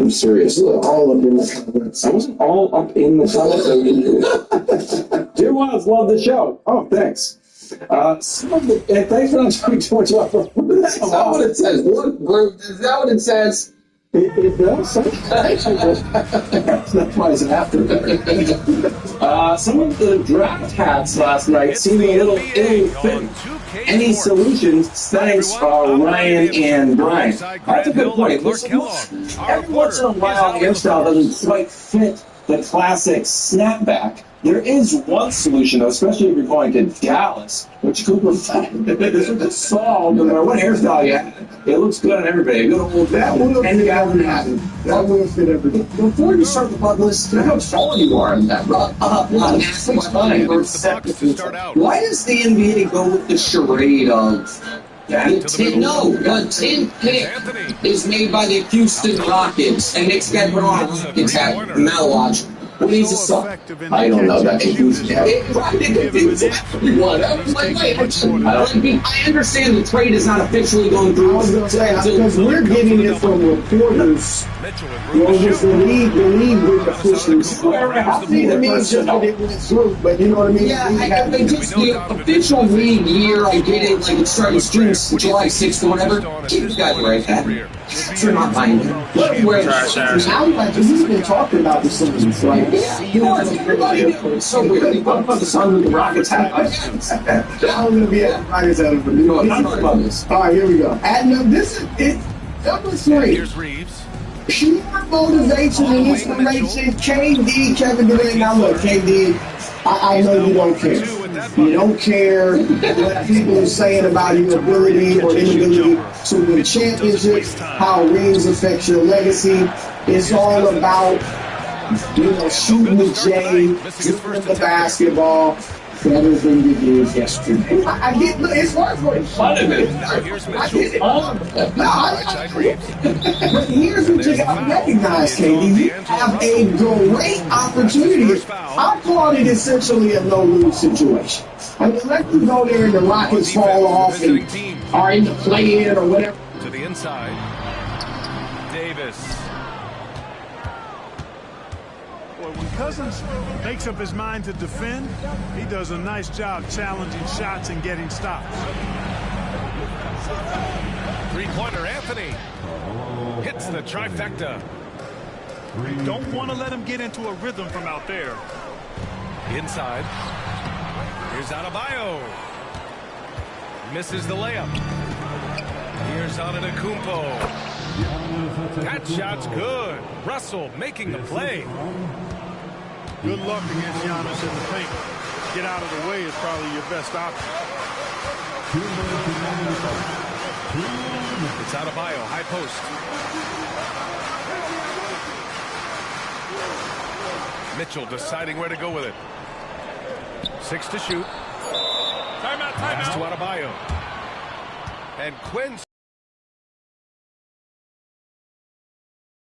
I'm serious. All up in the comments. I wasn't all up in the comments. Dear Wilds, love the show. Oh, thanks. Thanks for not talking too much about it. That's not what it says. What group? Is that what it says? It does. That's why it's an after. Some of the draft hats last night seemed a little ill-fitting. Any solutions? Thanks, Ryan and Brian. That's a good point. Every once in a while, the hairstyle doesn't quite fit the classic snapback. There is one solution, though, especially if you're going to Dallas, which Cooper solved no matter what hairstyle you have. It looks good on everybody. A good old that would have fit everything. That would have fit everything. Before you start the bug list, you know how tall you are in that. Why does the NBA go with the charade of the 10th pick is made by the Houston Rockets, and Knicks got put on Rockets have Malwatch. What needs to suck? I don't know that confused yet. I understand the trade is not officially going through. I was going to say, because we're getting it from reporters. Well, just the league with officials. I think it means just that it went through, but you know what I mean? Yeah, I think just the official league year, I get it, like it's starting June, July 6th or whatever. Keep the guys right that. You're not buying it. We've been talking about the Suns, right? Yeah, you know what? Everybody knows. So weird. What about the Suns with the Rockets hat? I'm going to be at the Rockets hat. I'm talking about this. All right, here we go. This is it. Number 3. Here's Reeves. Pure motivation and inspiration. KD, Kevin Durant. Now look, KD, I know you don't care. You don't care what people are saying about your ability or inability to win championships, how rings affect your legacy. It's all about, shooting the J, shooting the basketball, better than you did yesterday. I get it's hard for you. Fun of it. I get it. But here's what you got to recognize, KD. You have a great opportunity. I called it essentially a no-lose situation. I mean, let you go there and the Rockets fall off and are in the play-in or whatever. To the inside. Davis. When Cousins makes up his mind to defend, he does a nice job challenging shots and getting stops. Three-pointer Anthony. Hits the trifecta. You don't want to let him get into a rhythm from out there. Inside. Here's Adebayo. Misses the layup. Here's Antetokounmpo. That shot's good. Russell making the play. Good luck against Giannis in the paint. Get out of the way is probably your best option. It's Adebayo, high post. Mitchell deciding where to go with it. 6 to shoot. Timeout. Pass to Adebayo. And Quinn.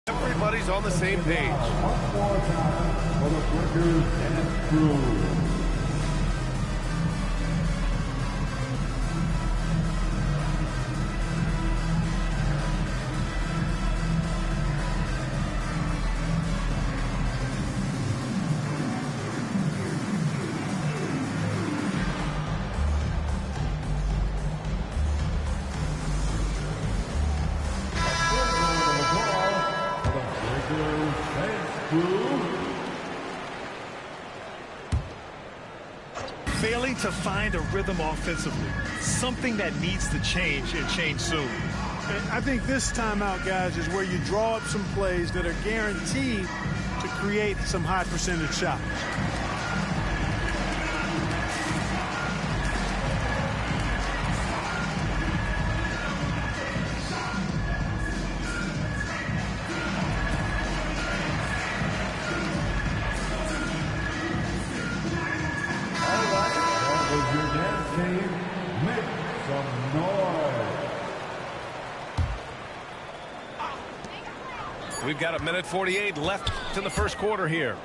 Everybody's on the same page. Failing to find a rhythm offensively, something that needs to change and change soon. And I think this timeout, guys, is where you draw up some plays that are guaranteed to create some high percentage shots. We've got 1:48 left in the first quarter here.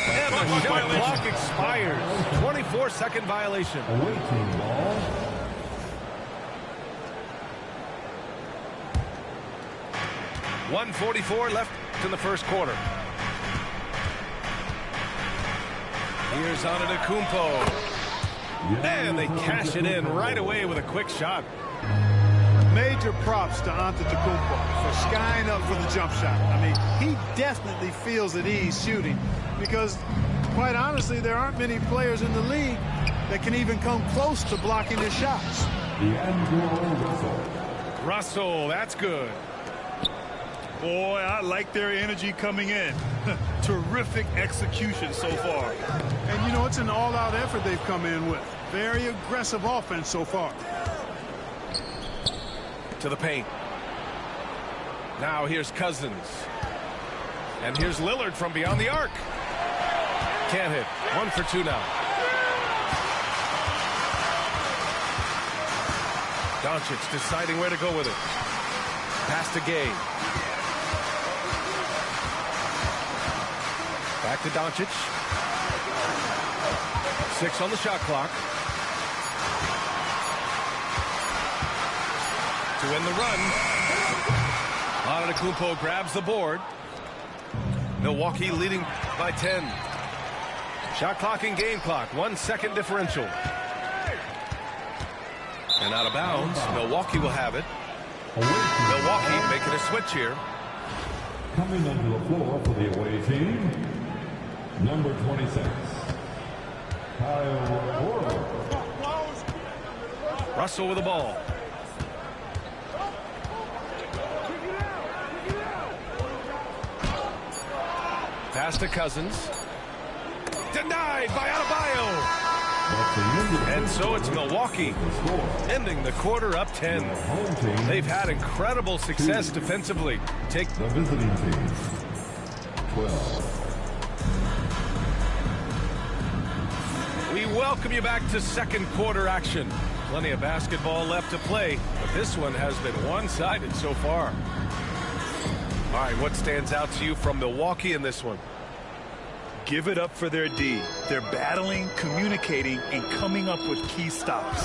And the shot clock expires. 24-second violation. 1:44 left in the first quarter. Here's Antetokounmpo. And they cash it in right away with a quick shot. Major props to Antetokounmpo for skying up for the jump shot. I mean, he definitely feels at ease shooting because, quite honestly, there aren't many players in the league that can even come close to blocking his shots. Russell, that's good. Boy, I like their energy coming in. Terrific execution so far. And, you know, it's an all-out effort they've come in with. Very aggressive offense so far. To the paint. Now here's Cousins. And here's Lillard from beyond the arc. Can't hit. 1 for 2 now. Doncic deciding where to go with it. Pass to Gay. Back to Doncic. 6 on the shot clock. To win the run. Antetokounmpo grabs the board. Milwaukee leading by 10. Shot clock and game clock. 1 second differential. And out of bounds. Milwaukee will have it. Milwaukee making a switch here. Coming onto the floor for the away team, number 26, Kyle Orr. Russell with the ball. Pass to Cousins. Denied by Adebayo. And so it's Milwaukee ending the quarter up 10. They've had incredible success defensively. Take the visiting team, 12. We welcome you back to second quarter action. Plenty of basketball left to play, but this one has been one-sided so far. All right, what stands out to you from Milwaukee in this one? Give it up for their D. They're battling, communicating, and coming up with key stops.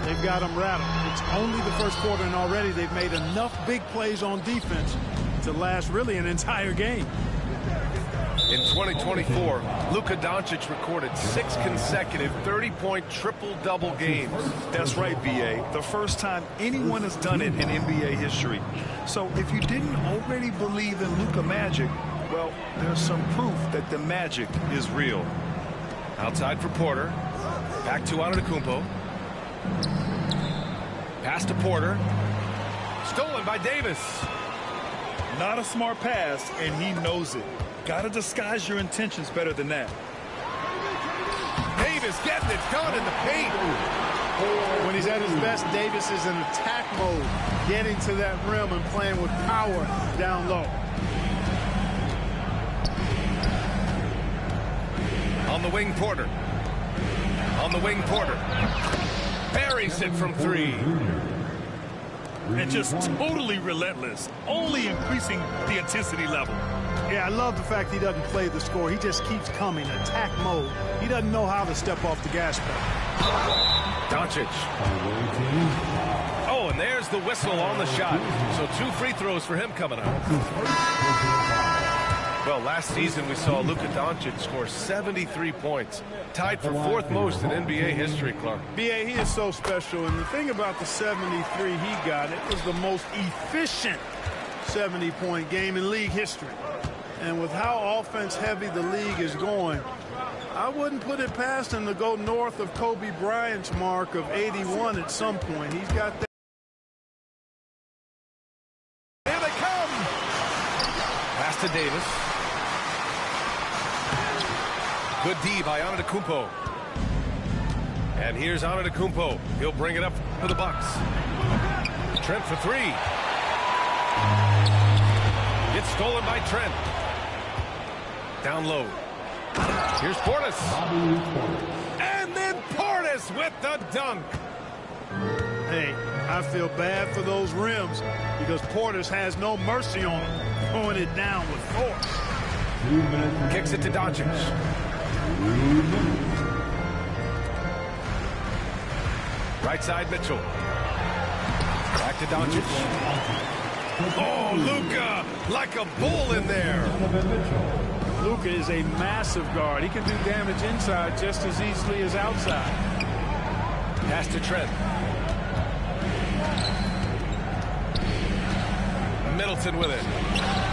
They've got them rattled. It's only the first quarter, and already they've made enough big plays on defense to last really an entire game. In 2024, Luka Doncic recorded 6 consecutive 30-point triple-double games. That's right, B.A. The first time anyone has done it in NBA history. So if you didn't already believe in Luka magic, well, there's some proof that the magic is real. Outside for Porter. Back to Antetokounmpo. Pass to Porter. Stolen by Davis. Not a smart pass, and he knows it. Got to disguise your intentions better than that. Davis getting it done in the paint. When he's at his best, Davis is in attack mode, getting to that rim and playing with power down low. On the wing, Porter. On the wing, Porter. Buries it from 3. And just totally relentless, only increasing the intensity level. Yeah, I love the fact he doesn't play the score. He just keeps coming, attack mode. He doesn't know how to step off the gas pedal. Doncic. Oh, and there's the whistle on the shot. So 2 free throws for him coming up. Well, last season we saw Luka Doncic score 73 points. Tied for 4th most in NBA history, Clark. B.A., he is so special. And the thing about the 73 he got, it was the most efficient 70-point game in league history. And with how offense-heavy the league is going, I wouldn't put it past him to go north of Kobe Bryant's mark of 81 at some point. He's got that. Here they come! Pass to Davis. Good D by Antetokounmpo. And here's Antetokounmpo. He'll bring it up for the Bucks. Trent for 3. It's stolen by Trent. Down low. Here's Portis. And then Portis with the dunk. Hey, I feel bad for those rims because Portis has no mercy on them, throwing it down with force. Kicks it to Doncic. Right side, Mitchell. Back to Doncic. Oh, Luka, like a bull in there. Luka is a massive guard. He can do damage inside just as easily as outside. Pass to Trent. Middleton with it.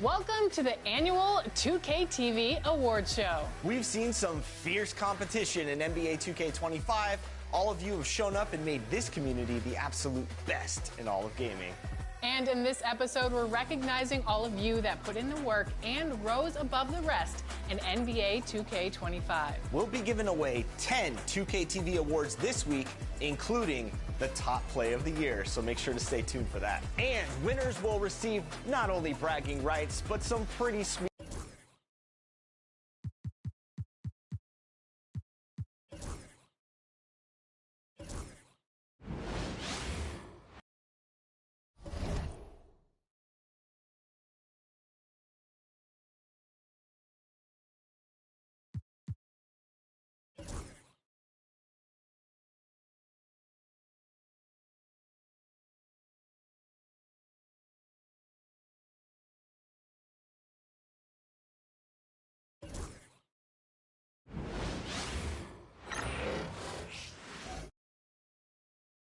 Welcome to the annual 2K TV Awards Show. We've seen some fierce competition in NBA 2k25. All of you have shown up and made this community the absolute best in all of gaming. And in this episode, we're recognizing all of you that put in the work and rose above the rest in NBA 2K25. We'll be giving away 10 2K TV awards this week, including the top play of the year, so make sure to stay tuned for that. And winners will receive not only bragging rights, but some pretty sweet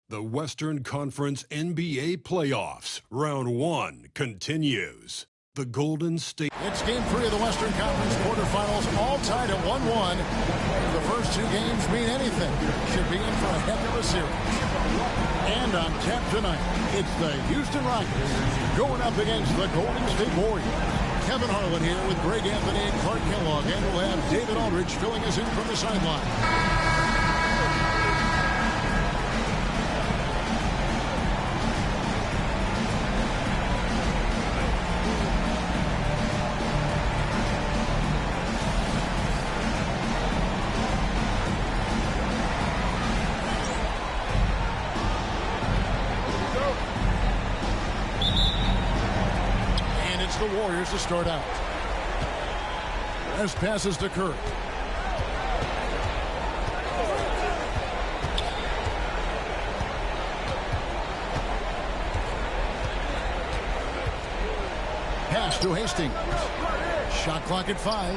The Western Conference NBA Playoffs, Round 1 continues. The Golden State... It's Game 3 of the Western Conference quarterfinals, all tied at 1-1. The first two games mean anything. Should be in for a heck of a series. And on tap tonight, it's the Houston Rockets going up against the Golden State Warriors. Kevin Harlan here with Greg Anthony and Clark Kellogg, and we'll have David Aldridge filling us in from the sideline. The Warriors to start out. As passes to Kirk. Pass to Hastings. Shot clock at 5.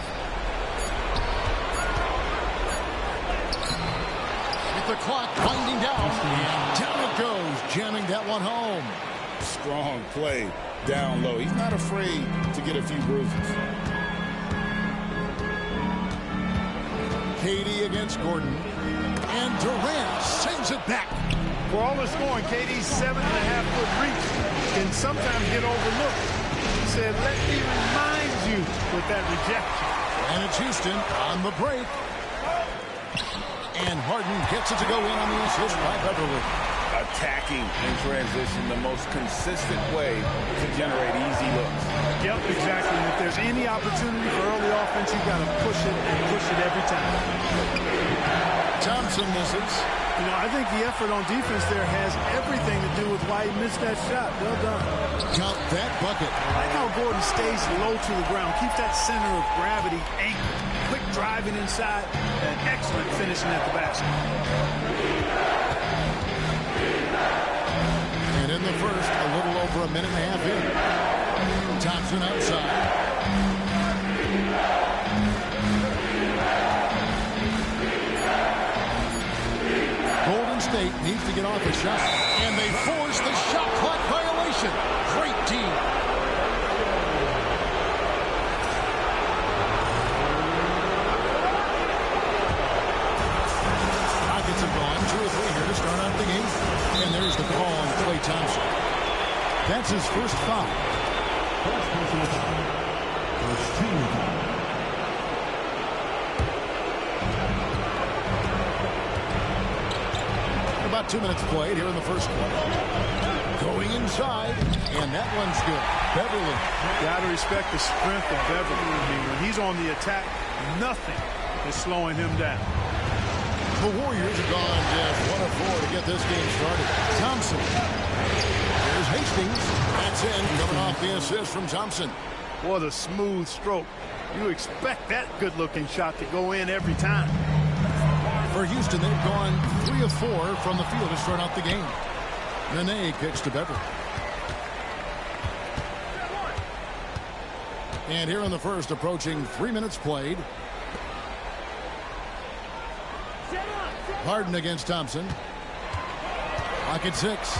With the clock winding down. And down it goes, jamming that one home. Strong play. Down low. He's not afraid to get a few bruises. KD against Gordon. And Durant sends it back. For all the scoring, KD's 7.5-foot reach can sometimes get overlooked. He said, let me remind you with that rejection. And it's Houston on the break. And Harden gets it to go in on the assist by Beverly. Attacking in transition, the most consistent way to generate easy looks. Yep, exactly. And if there's any opportunity for early offense, you got to push it and push it every time. Thompson misses. You know, I think the effort on defense there has everything to do with why he missed that shot. Well done. Count that bucket. I like how Gordon stays low to the ground, keeps that center of gravity anchored. Quick driving inside and excellent finishing at the basket. And in the first, a little over a minute and a half in. Thompson outside. Golden State needs to get off a shot, and they force the shot clock violation. Great team. Rockets have gone 2 or 3 here to start out the game. And there's the call on Klay Thompson. That's his first foul. First team foul. About 2 minutes played here in the first quarter. Going inside, and that one's good. Beverly. Got to respect the strength of Beverly. I mean, when he's on the attack, nothing is slowing him down. The Warriors have gone just 1 of 4 to get this game started. Thompson. Here's Hastings. That's in, coming off the assist from Thompson. What a smooth stroke. You expect that good-looking shot to go in every time. For Houston, they've gone 3 of 4 from the field to start out the game. Nene kicks to Beverly. And here in the first, approaching 3 minutes played. Harden against Thompson. Pocket 6.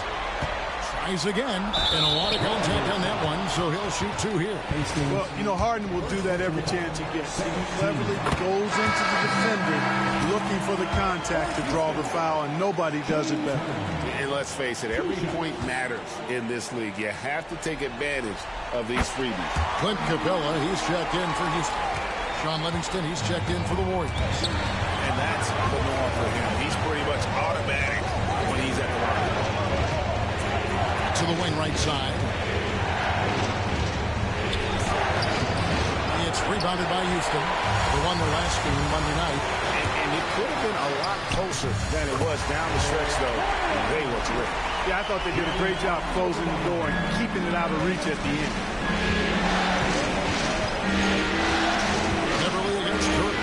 Tries again. And a lot of contact on that one, so he'll shoot 2 here. Well, you know, Harden will do that every chance he gets. He cleverly goes into the defender looking for the contact to draw the foul, and nobody does it better. And let's face it, every point matters in this league. You have to take advantage of these freebies. Clint Capella, he's checked in for Houston. Sean Livingston, he's checked in for the Warriors. And that's the norm for him. He's pretty much automatic when he's at the line. To the wing right side. It's rebounded by Houston. They won the last game Monday night. And it could have been a lot closer than it was down the stretch, though. And they were terrific. Yeah, I thought they did a great job closing the door and keeping it out of reach at the end. Beverly against Curry.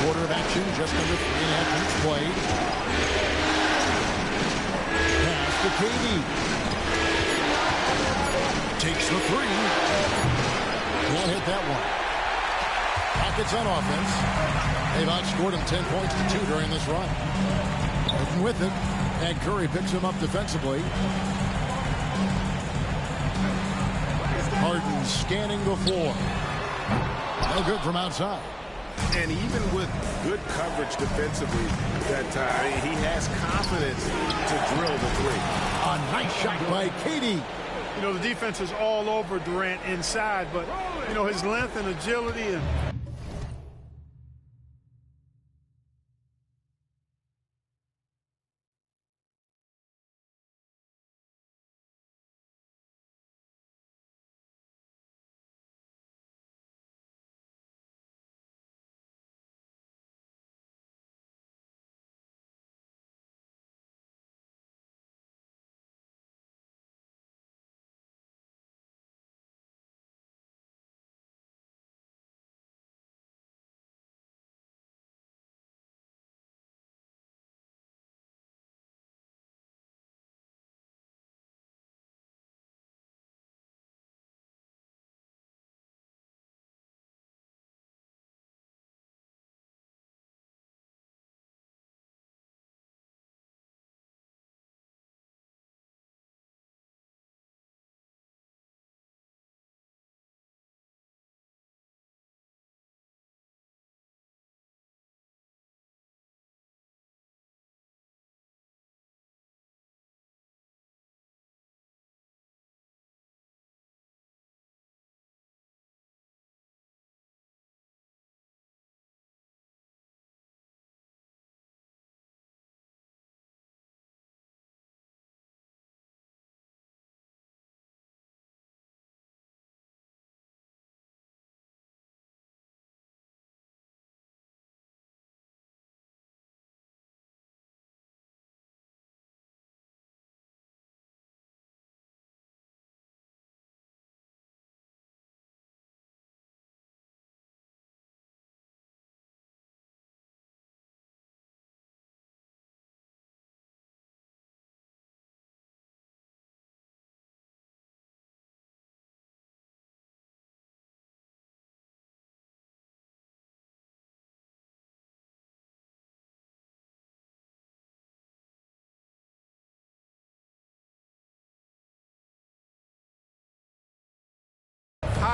Quarter of action, just under 3.5 minutes played. Pass to KD. Takes the 3. Won't hit that one. Rockets on offense. They've outscored him 10 points to 2 during this run. Harden with it. And Curry picks him up defensively. Harden scanning the floor. No good from outside. And even with good coverage defensively that time, he has confidence to drill the 3. A nice shot by KD. You know, the defense is all over Durant inside, but, you know, his length and agility and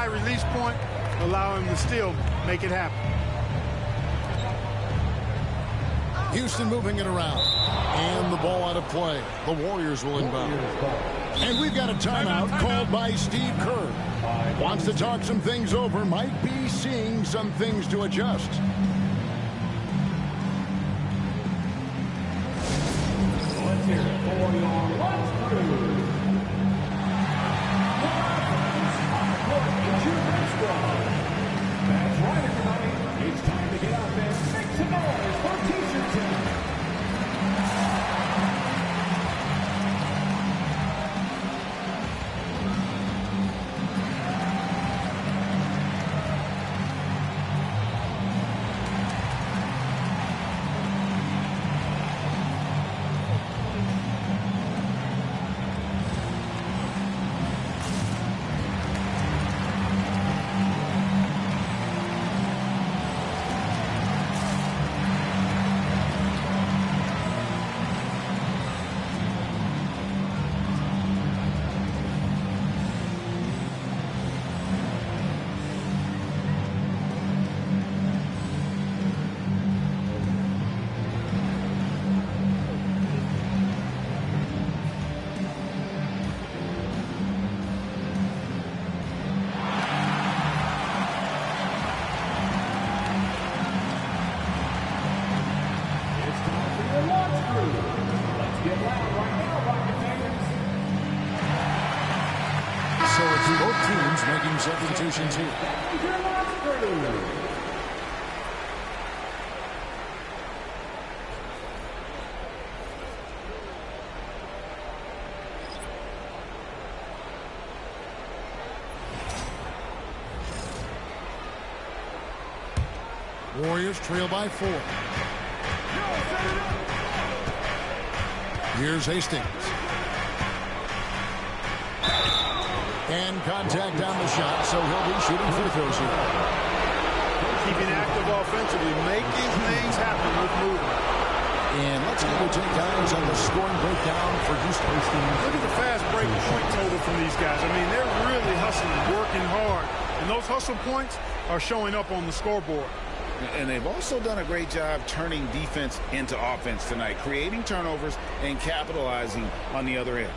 high release point, allow him to still make it happen. Houston moving it around. And the ball out of play. The Warriors will inbound. And we've got a timeout called by Steve Kerr. Wants to talk some things over. Might be seeing some things to adjust. Let's hear it for your lunch crew. That's right, everybody. It's time to get out there and make some noise for T-shirt team. So it's both teams making substitutions here. Warriors trail by 4. Here's Hastings. And contact on the shot, so he'll be shooting free throws here. Keeping active offensively, making things happen with movement. And let's get your take guys on the scoring breakdown for Houston. Look at the fast break point total from these guys. I mean, they're really hustling, working hard. And those hustle points are showing up on the scoreboard. And they've also done a great job turning defense into offense tonight, creating turnovers and capitalizing on the other end.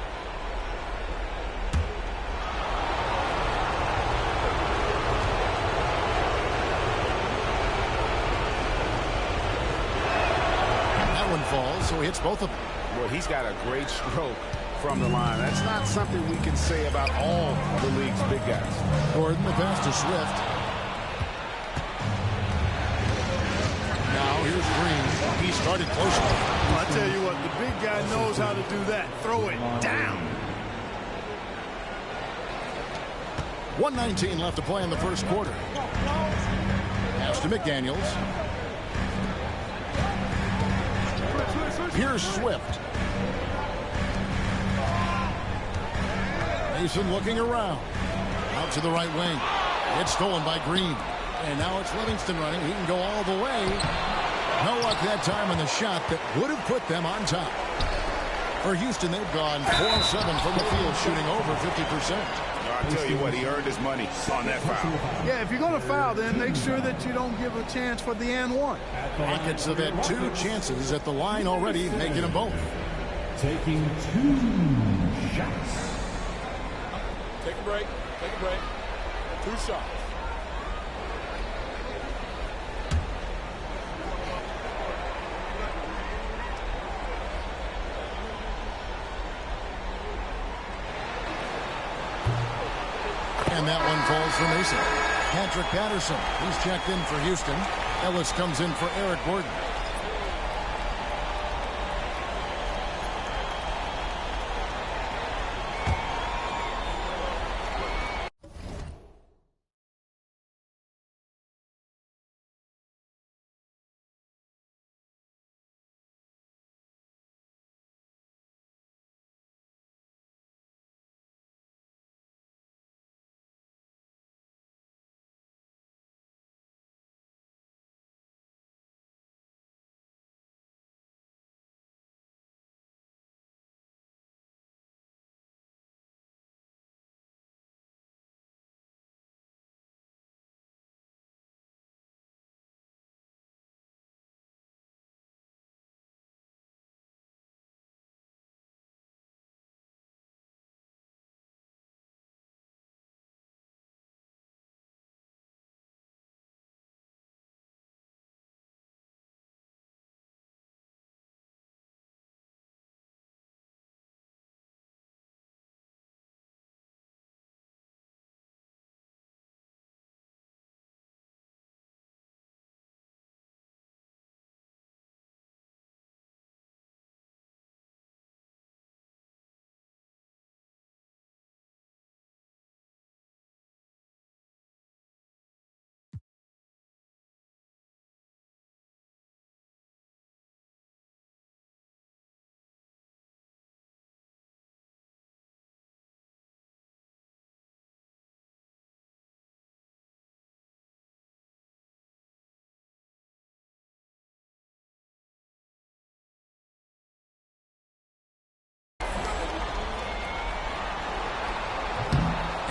That one falls, so he hits both of them. Well, he's got a great stroke from the line. That's not something we can say about all the league's big guys. Gordon, the pass to Swift. Now here's Green. He started closely. Well, I tell you what, the big guy knows how to do that. Throw it down. 1:19 left to play in the first quarter. Pass to McDaniels. Here's Swift. Mason looking around. Out to the right wing. It's stolen by Green. And now it's Livingston running. He can go all the way. No luck that time on the shot that would have put them on top. For Houston, they've gone 4-7 from the field, shooting over 50%. I'll tell you what, he earned his money on that foul. Yeah, if you're going to foul, then make sure that you don't give a chance for the and one. Rockets have had 2 chances at the line already, making them both. Taking 2 shots. Take a break. Take a break. 2 shots. And that one falls for Mason. Patrick Patterson, he's checked in for Houston. Ellis comes in for Eric Gordon.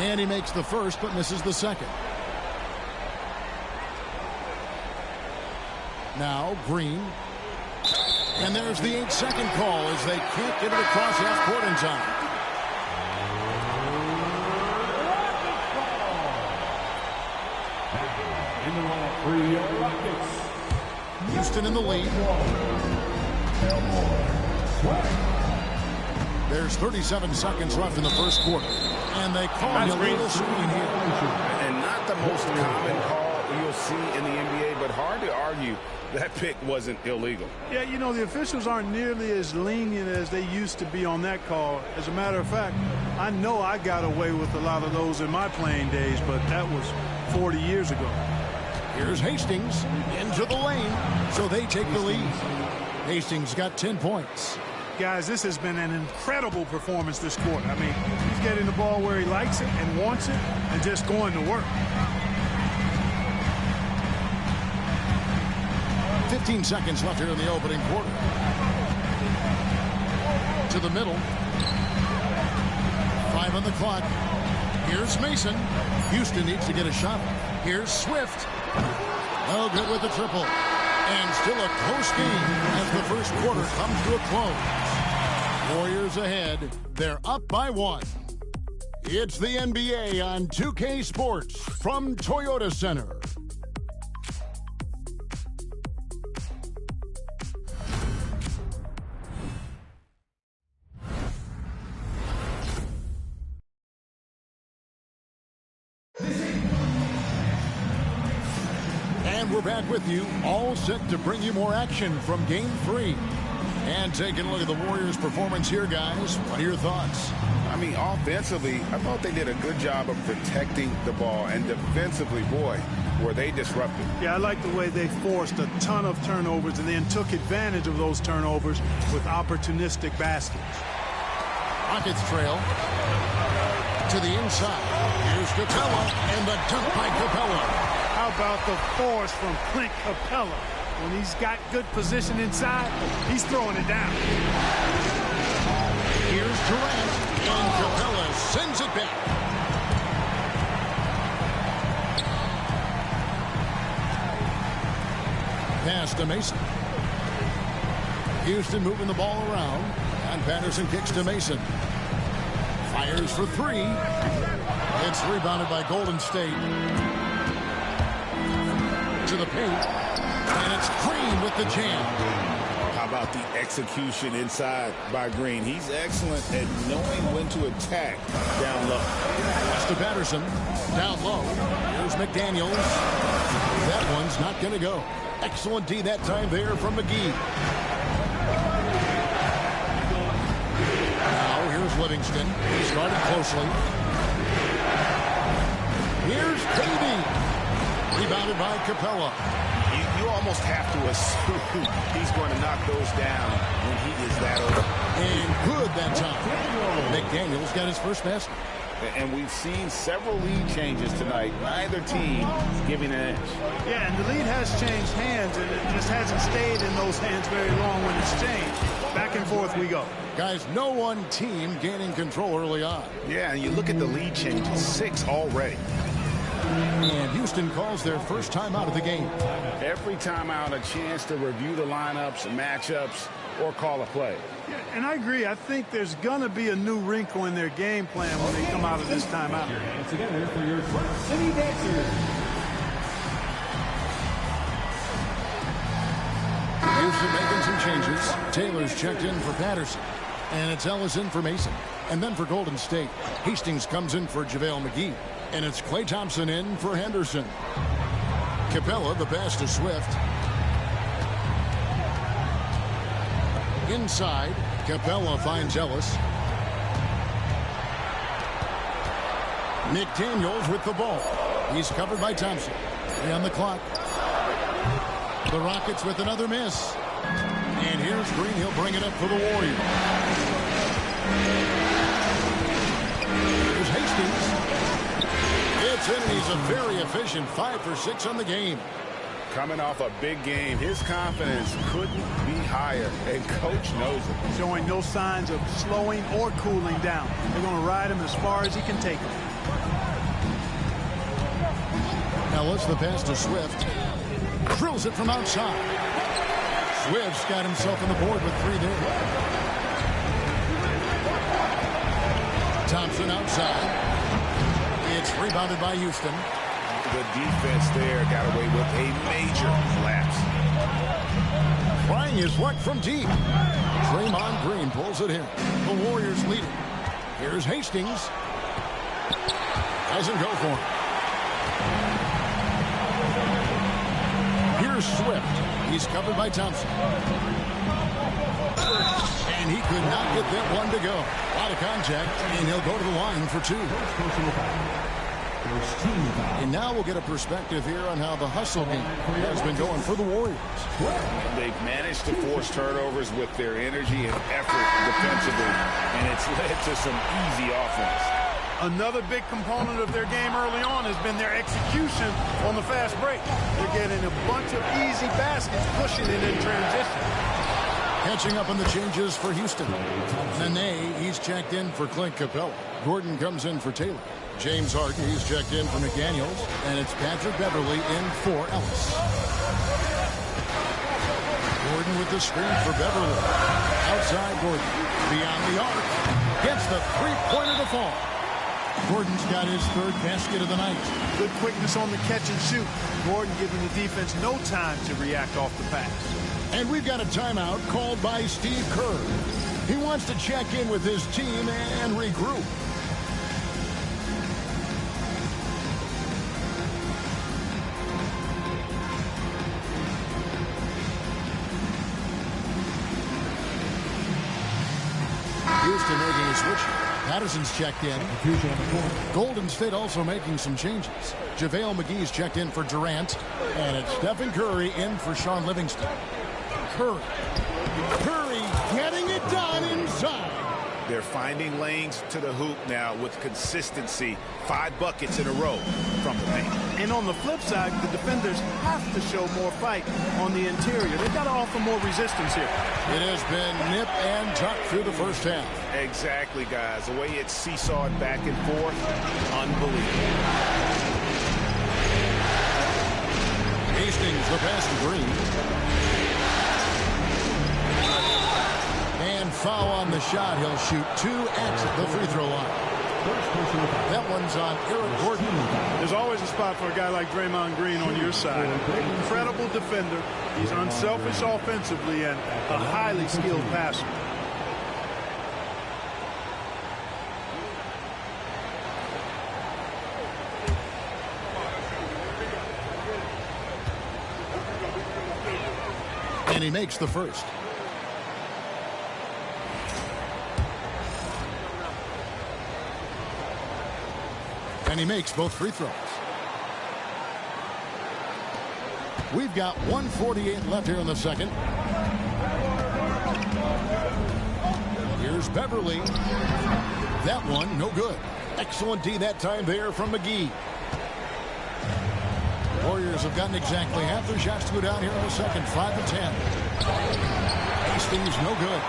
And he makes the first but misses the second. Now Green. And there's the 8-second call as they can't get it across half court in time. Houston in the lead. There's 37 seconds left in the first quarter. And they call a little screen here. And not the most common call you'll see in the NBA, but hard to argue that pick wasn't illegal. Yeah, you know, the officials aren't nearly as lenient as they used to be on that call. As a matter of fact, I know I got away with a lot of those in my playing days, but that was 40 years ago. Here's Hastings into the lane, so they take the lead. Hastings got 10 points. Guys, this has been an incredible performance this quarter. I mean, he's getting the ball where he likes it and wants it and just going to work. 15 seconds left here in the opening quarter. To the middle. 5 on the clock. Here's Mason. Houston needs to get a shot. Here's Swift. No good with the triple. And still a close game as the first quarter comes to a close. Warriors ahead. They're up by 1. It's the NBA on 2K Sports from Toyota Center. And we're back with you, all set to bring you more action from Game 3. And taking a look at the Warriors' performance here, guys. What are your thoughts? I mean, offensively, I thought they did a good job of protecting the ball. And defensively, boy, were they disruptive. Yeah, I like the way they forced a ton of turnovers and then took advantage of those turnovers with opportunistic baskets. Rockets trail to the inside. Here's Capella and the dunk by Capella. How about the force from Clint Capella? When he's got good position inside, he's throwing it down. Here's Durant, and Capella sends it back. Pass to Mason. Houston moving the ball around, and Patterson kicks to Mason. Fires for 3. It's rebounded by Golden State. To the paint, and it's Green with the jam. How about the execution inside by Green? He's excellent at knowing when to attack down low. Pass to Patterson, down low. Here's McDaniels. That one's not going to go. Excellent D that time there from McGee. Now here's Livingston. He started closely. Here's KD. Rebounded by Capella. You almost have to assume he's going to knock those down when he is that open. And good that time. McDaniels got his first basket. And we've seen several lead changes tonight. Neither team giving an edge. Yeah, and the lead has changed hands, and it just hasn't stayed in those hands very long when it's changed. Back and forth we go. Guys, no one team gaining control early on. Yeah, and you look at the lead changes, 6 already. And Houston calls their first timeout of the game. Every timeout, a chance to review the lineups, matchups, or call a play. Yeah, and I agree. I think there's going to be a new wrinkle in their game plan when they come out of this timeout. Together for your first City Dancers. Houston making some changes. Taylor's checked in for Patterson. And it's Ellis in for Mason. And then for Golden State, Hastings comes in for JaVale McGee. And it's Klay Thompson in for Henderson. Capella, the pass to Swift. Inside, Capella finds Ellis. McDaniels with the ball. He's covered by Thompson. 3 on the clock. The Rockets with another miss. And here's Green. He'll bring it up for the Warriors. Here's Hastings. It's in, and he's a very efficient 5 for 6 on the game. Coming off a big game, his confidence couldn't be higher, and Coach knows it. Showing no signs of slowing or cooling down. They're going to ride him as far as he can take him. Ellis, the pass to Swift. Drills it from outside. Swift's got himself on the board with 3 there. Thompson outside. It's rebounded by Houston. The defense there got away with a major collapse. Trying his luck from deep. Draymond Green pulls it in. The Warriors leading. Here's Hastings. Doesn't go for him. Here's Swift. He's covered by Thompson. And he could not get that one to go. A lot of contact, and he'll go to the line for 2. And now we'll get a perspective here on how the hustle game has been going for the Warriors. They've managed to force turnovers with their energy and effort defensively, and it's led to some easy offense. Another big component of their game early on has been their execution on the fast break. They're getting a bunch of easy baskets, pushing it in transition. Catching up on the changes for Houston. Nene, he's checked in for Clint Capella. Gordon comes in for Taylor. James Harden, he's checked in for McDaniels. And it's Patrick Beverly in for Ellis. Gordon with the screen for Beverly. Outside Gordon. Beyond the arc. Gets the three-pointer to fall. Gordon's got his 3rd basket of the night. Good quickness on the catch and shoot. Gordon giving the defense no time to react off the pass. And we've got a timeout called by Steve Kerr. He wants to check in with his team and regroup. Houston making a switch. Patterson's checked in. Golden State also making some changes. JaVale McGee's checked in for Durant. And it's Stephen Curry in for Sean Livingston. Curry getting it done inside. They're finding lanes to the hoop now with consistency. 5 buckets in a row from the paint. And on the flip side, the defenders have to show more fight on the interior. They've got to offer more resistance here. It has been nip and tuck through the first half. Exactly, guys. The way it's seesawed back and forth, unbelievable. Hastings, the pass to Green. And foul on the shot. He'll shoot 2 at the free throw line. That one's on Eric Gordon. There's always a spot for a guy like Draymond Green on your side. Incredible defender. He's unselfish offensively and a highly skilled passer. And he makes the first. And he makes both free throws. We've got 1:48 left here in the second. Here's Beverly. That one, no good. Excellent D that time there from McGee. Warriors have gotten exactly half their shots to go down here in the second. 5 to 10. Hastings, no good.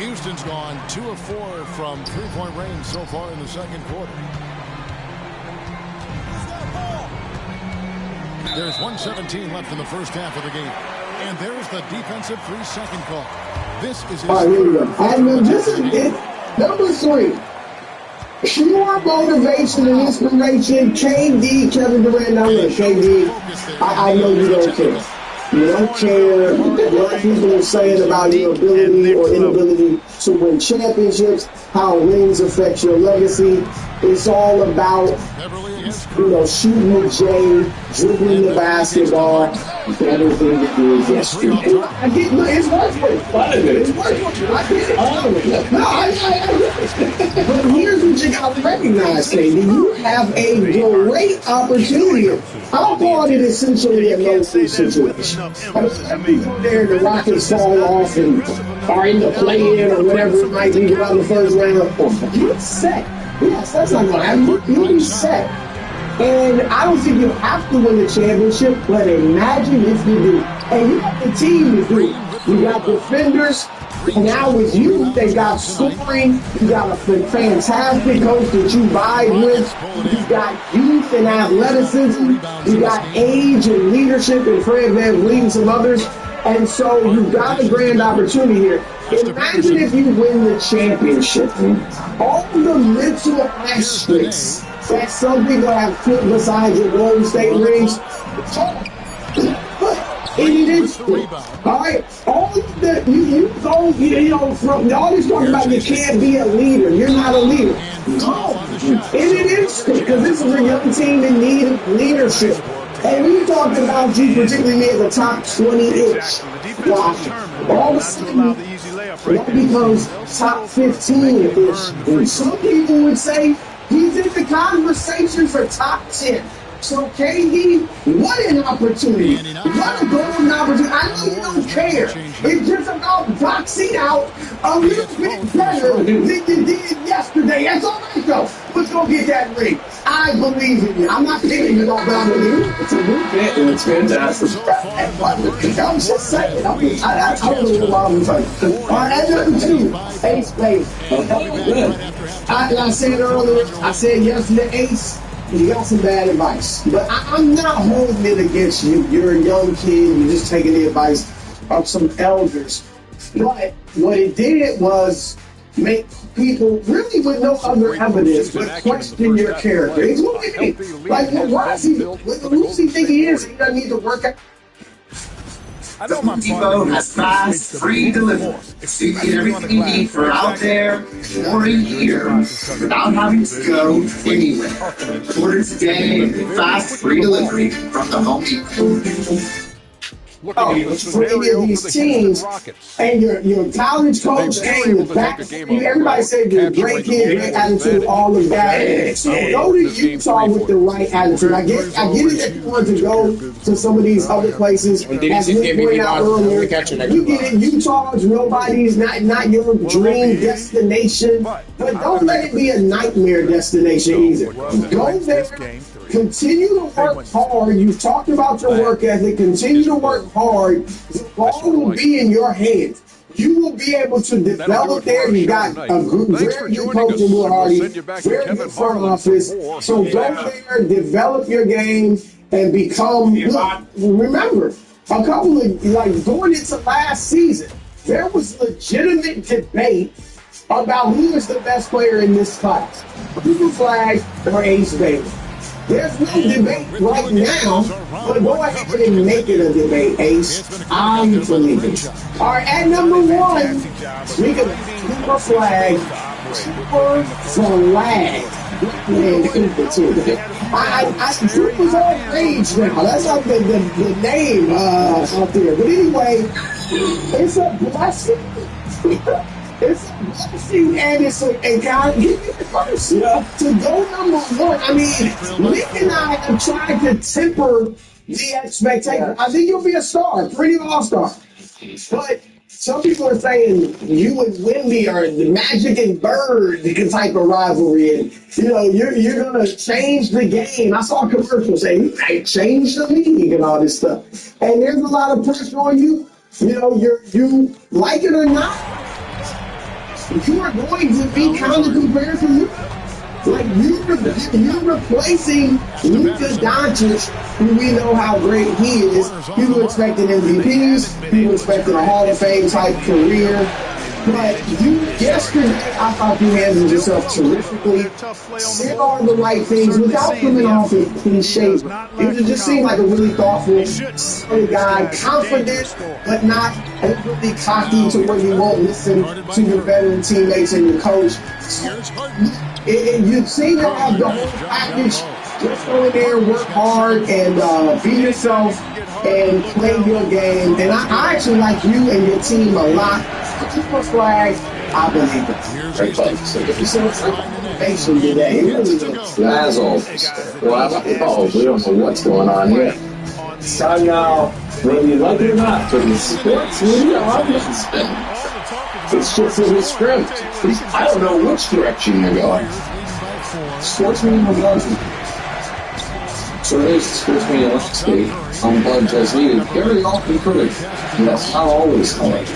Houston's gone 2 of 4 from three-point range so far in the second quarter. There's 1:17 left in the first half of the game. And there's the defensive 3-second call. This is his all right, here we go. And this is it. Number 3. Pure motivation and inspiration. KD, Kevin Durant. Now look, KD, I know you don't care. You don't care what people are saying about your ability or inability to win championships, how rings affect your legacy. It's all about, shooting the J, dribbling the basketball, better than you did yesterday. I get it's worth it. It's worth it. I get it. No, I get it. But here's what you got to recognize, KD. You have a great opportunity. I'll call it essentially a no-lose situation. I mean, there the Rockets fall off and are in the play-in or whatever it might be around the first round. You're set. Yes, that's not going to happen. You'll be set. And I don't think you'll have to win the championship, but imagine if you do. And you got the team to do it. You got defenders, Now with you, they got scoring. You got a fantastic coach that you vibe with. You got youth and athleticism. You got age and leadership, and Fred VanVleet and some others. And so you've got a grand opportunity here. Imagine if you win the championship. All the mental asterisks that some people have put beside your Golden State rings. It is, all right. All the you go, from always talking about you can't be a leader. You're not a leader. No, it is because this is a young team in need of leadership. And we talked about you, particularly me, as a top 20-ish. All of a sudden, that becomes top 15-ish. Some people would say he's in the conversation for top 10. So, KD, what an opportunity. What a golden opportunity. I know you don't care. It's just about boxing out a little bit better than you did yesterday. That's all right, though. Let's go get that ring. I believe in you. I'm not kidding you, but I believe it's a good fit, and it's fantastic. I'm just saying. I don't know what I'm saying. All right, at number 2, Ace Bailey. I said earlier, I said yesterday, Ace, you got some bad advice, but I'm not holding it against you. You're a young kid. You're just taking the advice of some elders. But what it did was make people really with no other evidence but question your character. He's like, well, why is he? Who's he think he is? He doesn't need to work out. I know my Depot has fast, free delivery. So you get everything you need for out there or in here without having to go anywhere. Order today, fast, free delivery from the Home Depot. For any of these teams, and your college coach and the back, everybody said you're a great kid, great attitude, all of that. So go to Utah with the right attitude. I get it that you want to go to some of these other places. As we pointed out earlier, you get it. Utah is nobody's, not your dream destination, but don't let it be a nightmare destination either. Go there. Continue to work hard. You've talked about your work ethic. Continue to work hard. The ball will be in your hands. You will be able to develop there. You got a very good coach in Will Hardy, very good front office. So go there, develop your game, and become. Look, remember, a couple of going into last season, there was legitimate debate about who is the best player in this class: Cooper Flag or Ace Bailey. There's no debate right now, but go ahead and make it a debate, Ace. I believe it. All right, at number 1, speaking of Cooper Flag, Cooper Flag. Man, Cooper too. Cooper's all rage now. That's like the name out there. But anyway, it's a blessing. It's a blessing, and it's a God give me the first to go number 1. I mean, Nick and I have tried to temper the expectation. I think you'll be a star, pretty all-star. But some people are saying you and Wemby are the Magic and Bird type of rivalry, and you're gonna change the game. I saw a commercial saying you might change the league and all this stuff. And there's a lot of pressure on you. You like it or not. You are going to be kind of compared to Luka. Like you're replacing Luka Doncic, who we know how great he is. People expected MVPs, people expected a Hall of Fame type career. But yesterday, I thought you handled yourself terrifically. Said all the right things without coming off as cliches. It just seemed like a really thoughtful guy, confident, but not overly cocky to where you won't listen to your veteran teammates and your coach. You seem to have the whole package. Just go in there, work hard, and be yourself and play your game. And I actually like you and your team a lot. Cooper Flag, I believe it. Very close. So it's like motivation today. As always. Well, we don't know what's going on here. It's time now, whether you like it or not, for the sports media audience. It's just in the script. I don't know which direction you're going. Sports media audience. So it is sports media audience. I'm Bud Jazz Leading. Very often correct. Yes, I'll always call it.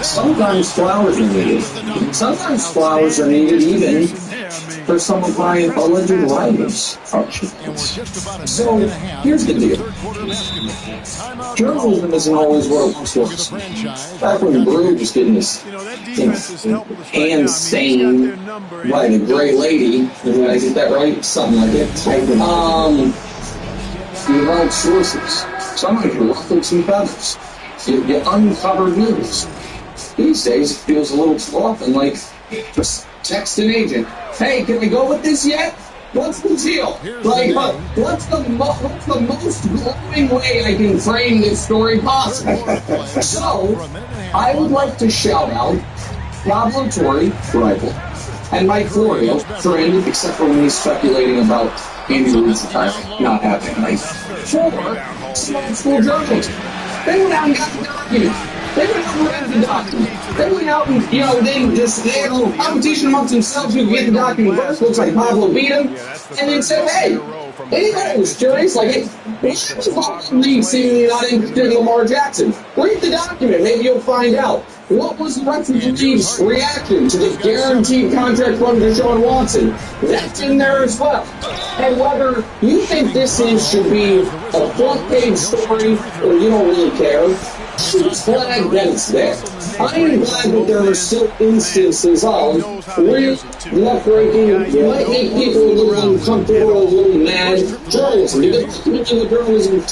Sometimes flowers are needed. Sometimes flowers are needed even for some of my alleged rivals. So, here's the deal. Journalism isn't always what it once was. Back when the Brew was getting his hand stained by the Gray Lady, did I get that right? Something like that. You wrong sources. Sometimes you ruffled some feathers. You uncovered news. These days, it feels a little too often like just text an agent. Hey, can we go with this yet? What's the deal? Like, what's the most glowing way I can frame this story possible? So, I would like to shout out Pablo Torre, rival, and Mike Florio, friend, except for when he's speculating about Andy Reid's retirement not happening. Like, for small school journalism. They went out and got the document. They went out and read the document. They went out and, they had a little competition amongst themselves who could get the document first. Looks like Pablo beat him. And then said, hey, anybody was curious, like, hey, what's the league seemingly not interested in Lamar Jackson? Read the document. Maybe you'll find out. What was the rest of the league's reaction to the guaranteed contract from Deshaun Watson? That's in there as well. And whether you think this should be a front-page story or you don't really care, it's glad that it's there. I am glad that there are still instances of real, left-breaking, might make people a little uncomfortable, a little mad journalism. Because the journalism.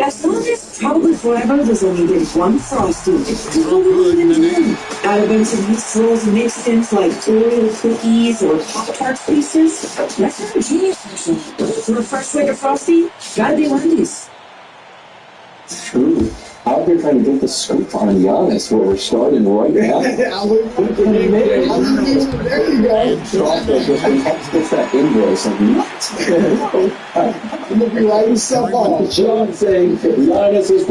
As long as probably forever there's only been one Frosty, it's totally in. Add a bunch of mixed rolls and mixed things like Oreo cookies or Pop-Tarts pieces. That's not a genius person. For a fresh way to Frosty, gotta be Wendy's. True. Out here trying to get the scoop on Giannis where we're starting right now. There you go. It's that invoice. I'm looking right yourself off. John saying Giannis is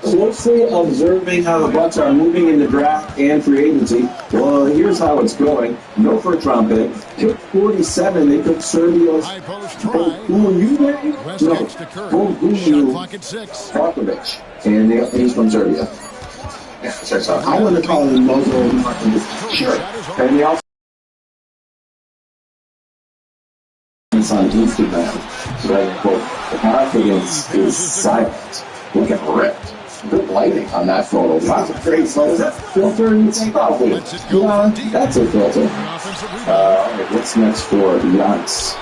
closely observing how the Bucks are moving in the draft and free agency. Well, here's how it's going. No first round pick. Pick 47, they took Sergio Popovich. And he's from Serbia. Yeah, so I want to call him Mozo. Sure. And they also on Instagram. So I quote, the confidence is silent. Look at ripped. Good lighting on that photo. Wow, great photo. Is that filter you take off with? Yeah, that's a filter. Alright, what's next for Giannis?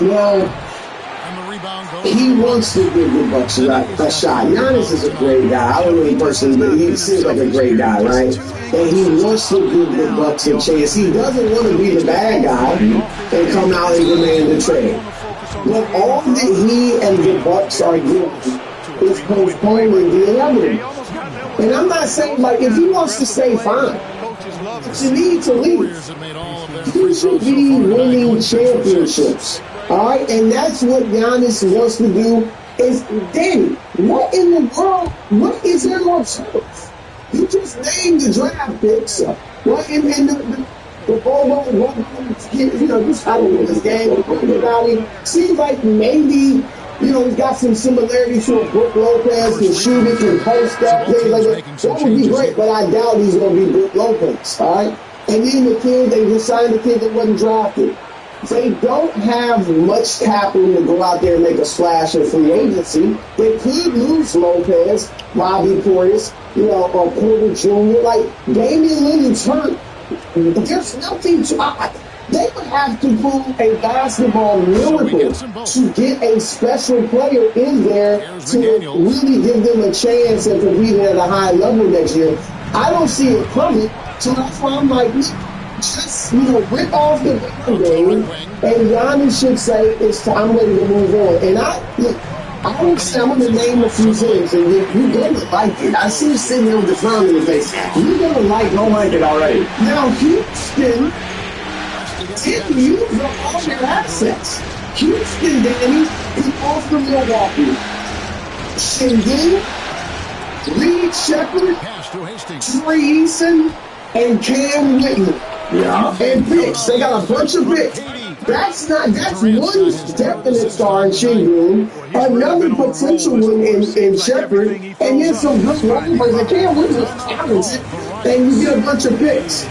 Well, he wants to give the Bucks a shot. Giannis is a great guy. I don't know him personally, but he seems like a great guy, right? And he wants to give the Bucks a chance. He doesn't want to be the bad guy and come out and demand a trade. But all that he and the Bucks are doing is postponing the inevitable. And I'm not saying, like, if he wants to stay, fine. But you need to leave. He should be winning championships. All right, and that's what Giannis wants to do. Is Danny, what in the world? What is there to observe? You just named the draft picks. What in the ball? Just I don't know this game. About him. Seems like maybe he's got some similarities to a Brook Lopez. Can shoot it, can post up, things like that. That would be great, but I doubt he's going to be Brook Lopez. All right, and then the kid they just signed the kid that wasn't drafted. They don't have much capital to go out there and make a splash in free agency. They could lose Lopez, Bobby Portis, or Porter Jr. Like, Damian Lillard's hurt. There's nothing to... They would have to pull a basketball miracle to get a special player in there to really give them a chance at competing at a high level next year. I don't see it coming, so that's why I'm like... Just, rip off the game, and Giannis should say, I'm ready to move on. And I'm going to name a few things, and you're going to like it. I see you sitting there with the frown in your face. You're going to don't like it already. Now, Houston didn't use up all their assets. Houston, Danny, is off from Milwaukee. Shingun, Reed Shepard, Trey Eason, and Cam Whitman. Yeah. And picks. They got a bunch of picks. That's one definite star in Shingu, another potential one in Shepard, and then some good role players. They can't win with talented, and you get a bunch of picks.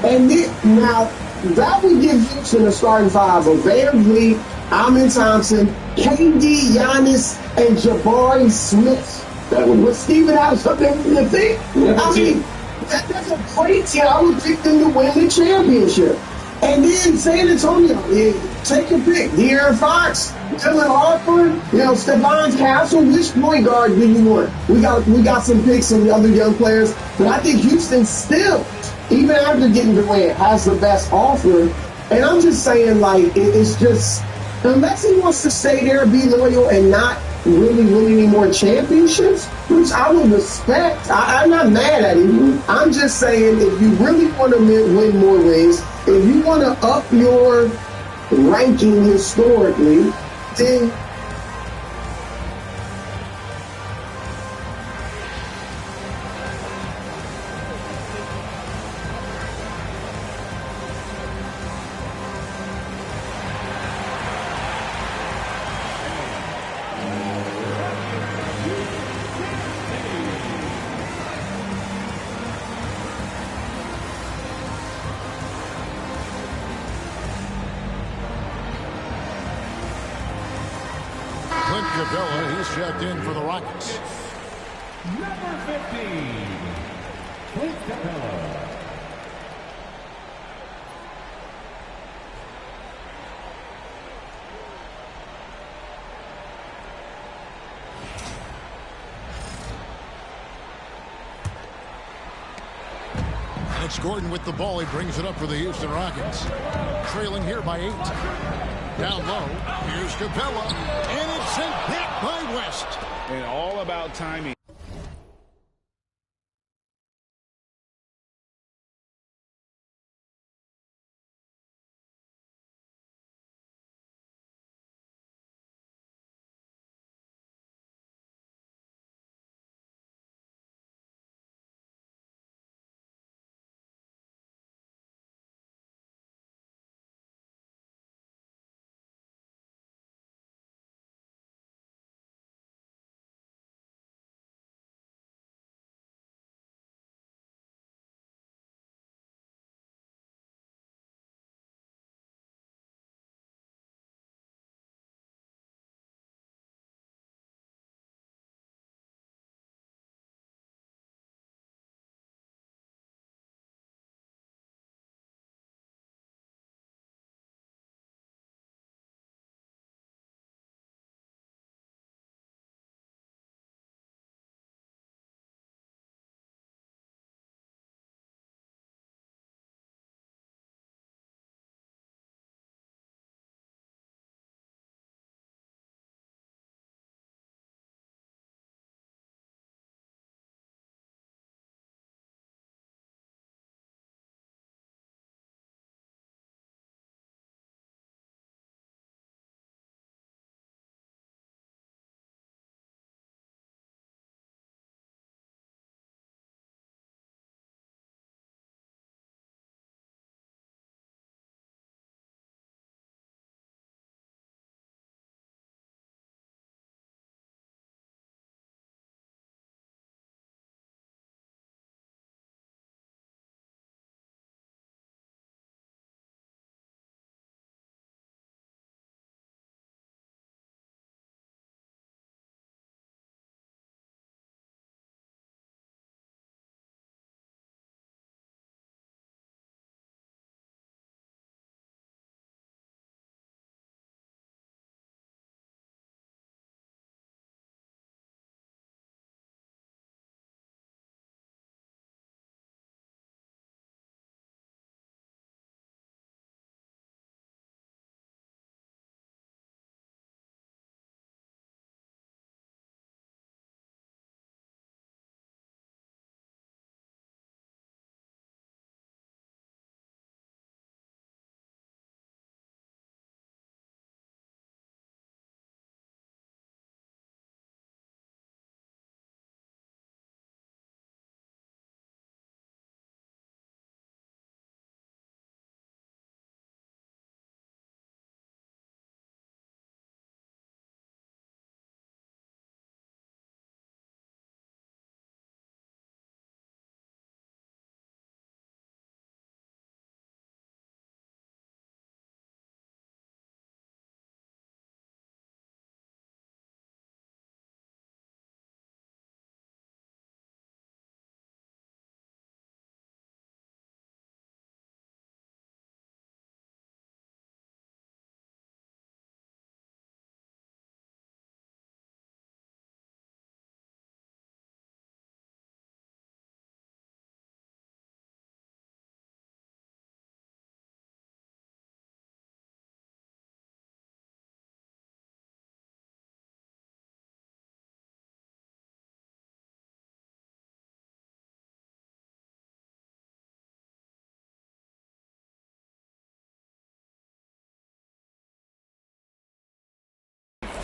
And then, now, that would give Houston a starting five of Van Vliet, Amin Thompson, KD, Giannis, and Jabari Smith. With Steven Adams up there in the thing. I mean, that's a great team. I would pick them to win the championship. And then San Antonio, take your pick. De'Aaron Fox, Dylan Harper, Stephon Castle. Which point guard do you want? We got some picks from the other young players, but I think Houston still, even after getting Durant, has the best offer. And I'm just saying, like, it's just, unless he wants to stay there, be loyal, and not really win any more championships, which I would respect. I'm not mad at him. I'm just saying, if you really want to win more rings, if you want to up your ranking historically, then Capella, he's checked in for the Rockets. Number 15, Clint Capella. It's Gordon with the ball. He brings it up for the Houston Rockets. Trailing here by 8. Down low, here's Capella, and it's sent back by West. And all about timing.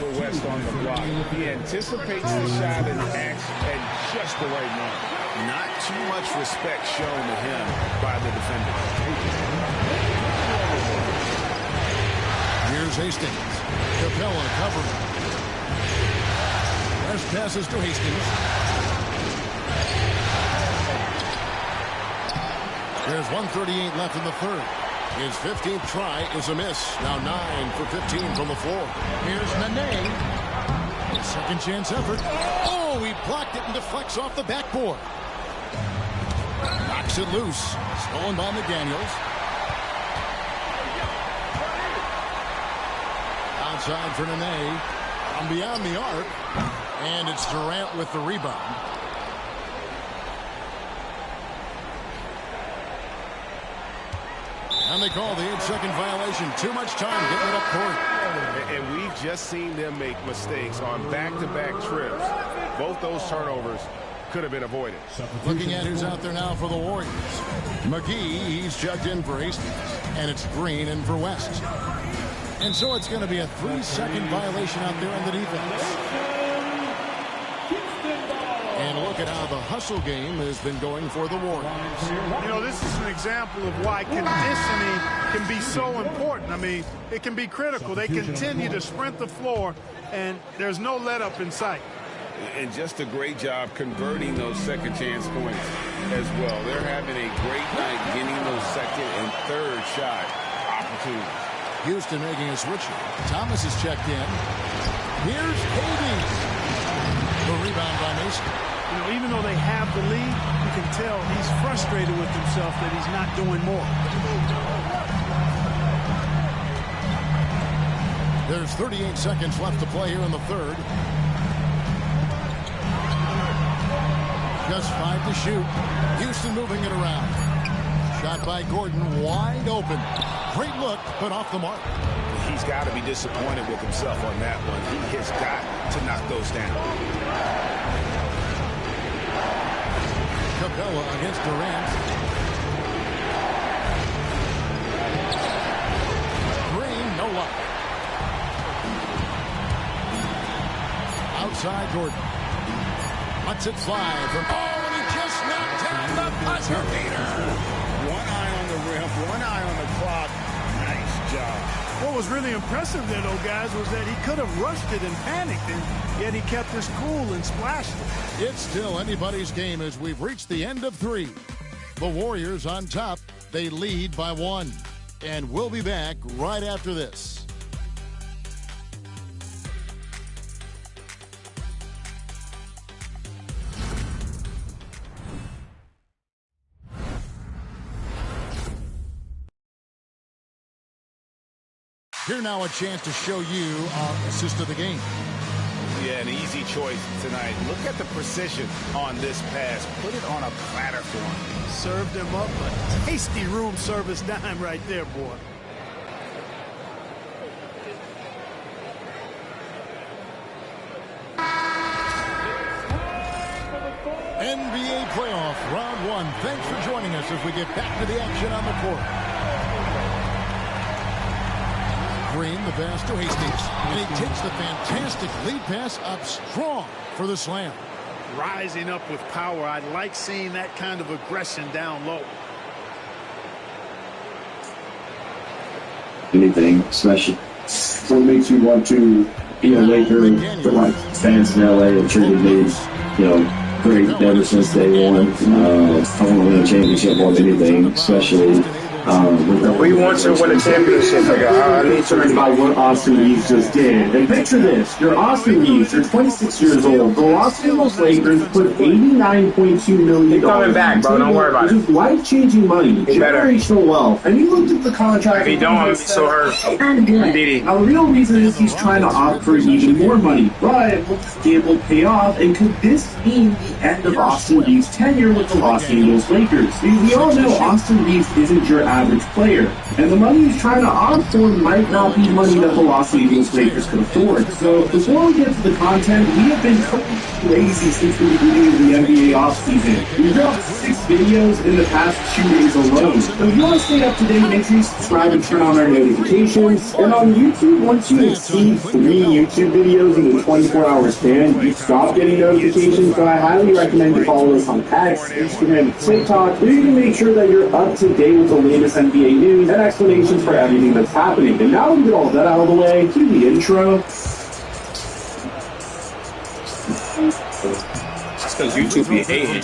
for West on the block. He anticipates the shot and acts at just the right moment. Not too much respect shown to him by the defender. Here's Hastings. Capella covering. West passes to Hastings. There's 1:38 left in the third. His 15th try is a miss. Now 9 for 15 from the floor. Here's Nene. Second chance effort. Oh, he blocked it and deflects off the backboard. Knocks it loose. Stolen by McDaniels. Outside for Nene. From beyond the arc. And it's Durant with the rebound. And they call the 8-second violation. Too much time getting it up court. And we've just seen them make mistakes on back-to-back trips. Both those turnovers could have been avoided. Looking at who's out there now for the Warriors. McGee, he's checked in for Hastings. And it's Green in for West. And so it's going to be a 3-second violation out there on the defense. And look at how the hustle game has been going for the Warriors. You know, this is an example of why conditioning can be so important. I mean, it can be critical. They continue to sprint the floor, and there's no let-up in sight. And just a great job converting those second chance points as well. They're having a great night getting those second and third shot opportunities. Houston making a switch. Thomas is checked in. Here's KD. The rebound by Mason. You know, even though they have the lead, you can tell he's frustrated with himself that he's not doing more. There's 38 seconds left to play here in the third. Just 5 to shoot. Houston moving it around. Shot by Gordon, wide open. Great look, but off the mark. He's got to be disappointed with himself on that one. He has got to knock those down. Capella against Durant. Green, no luck. Outside Gordon. Lets it fly from... Oh, and he just knocked down the buzzer beater. One eye on the rim, one eye on the clock. Nice job. What was really impressive there, though, guys, was that he could have rushed it and panicked, and yet he kept his cool and splashed it. It's still anybody's game as we've reached the end of 3. The Warriors on top. They lead by 1. And we'll be back right after this. Here now a chance to show you our assist of the game. Yeah, an easy choice tonight. Look at the precision on this pass. Put it on a platter for him. Served him up a tasty room service dime right there, boy. NBA playoff round 1. Thanks for joining us as we get back to the action on the court. Green, the pass to Hastings, and he takes the fantastic lead pass up strong for the slam. Rising up with power. I like seeing that kind of aggression down low. Anything special. What makes you want to be a Laker for like fans in LA that treated me, great ever since day one. I want to win a championship more than anything, especially. We want to win a championship. I'm concerned about what Austin Reeves just did. And picture this. You're Austin Reeves. You're 26 years old. The Los Angeles Lakers put $89.2 million. He's coming back, bro. Don't worry about it. Which is life-changing money. Generational wealth. And you looked at the contract. If he don't, I'm so hurt. Now, the real reason is he's trying to opt for even more money. But will this gamble pay off? And could this mean the end of Austin Reeves' tenure with the Los Angeles Lakers? We all know Austin Reeves isn't your average player. And the money he's trying to opt for might not be money that the Los Angeles Lakers could afford. So before we get to the content, we have been totally lazy since the beginning of the NBA offseason. We've dropped 6 videos in the past 2 days alone. So if you want to stay up to date, make sure you subscribe and turn on our notifications. And on YouTube, once you exceed 3 YouTube videos in a 24-hour span, you stop getting notifications. So I highly recommend you follow us on X, Instagram, TikTok, where you can make sure that you're up to date with the latest NBA news and explanations for everything that's happening. And now we get all that out of the way, cue the intro. That's because YouTube be hating.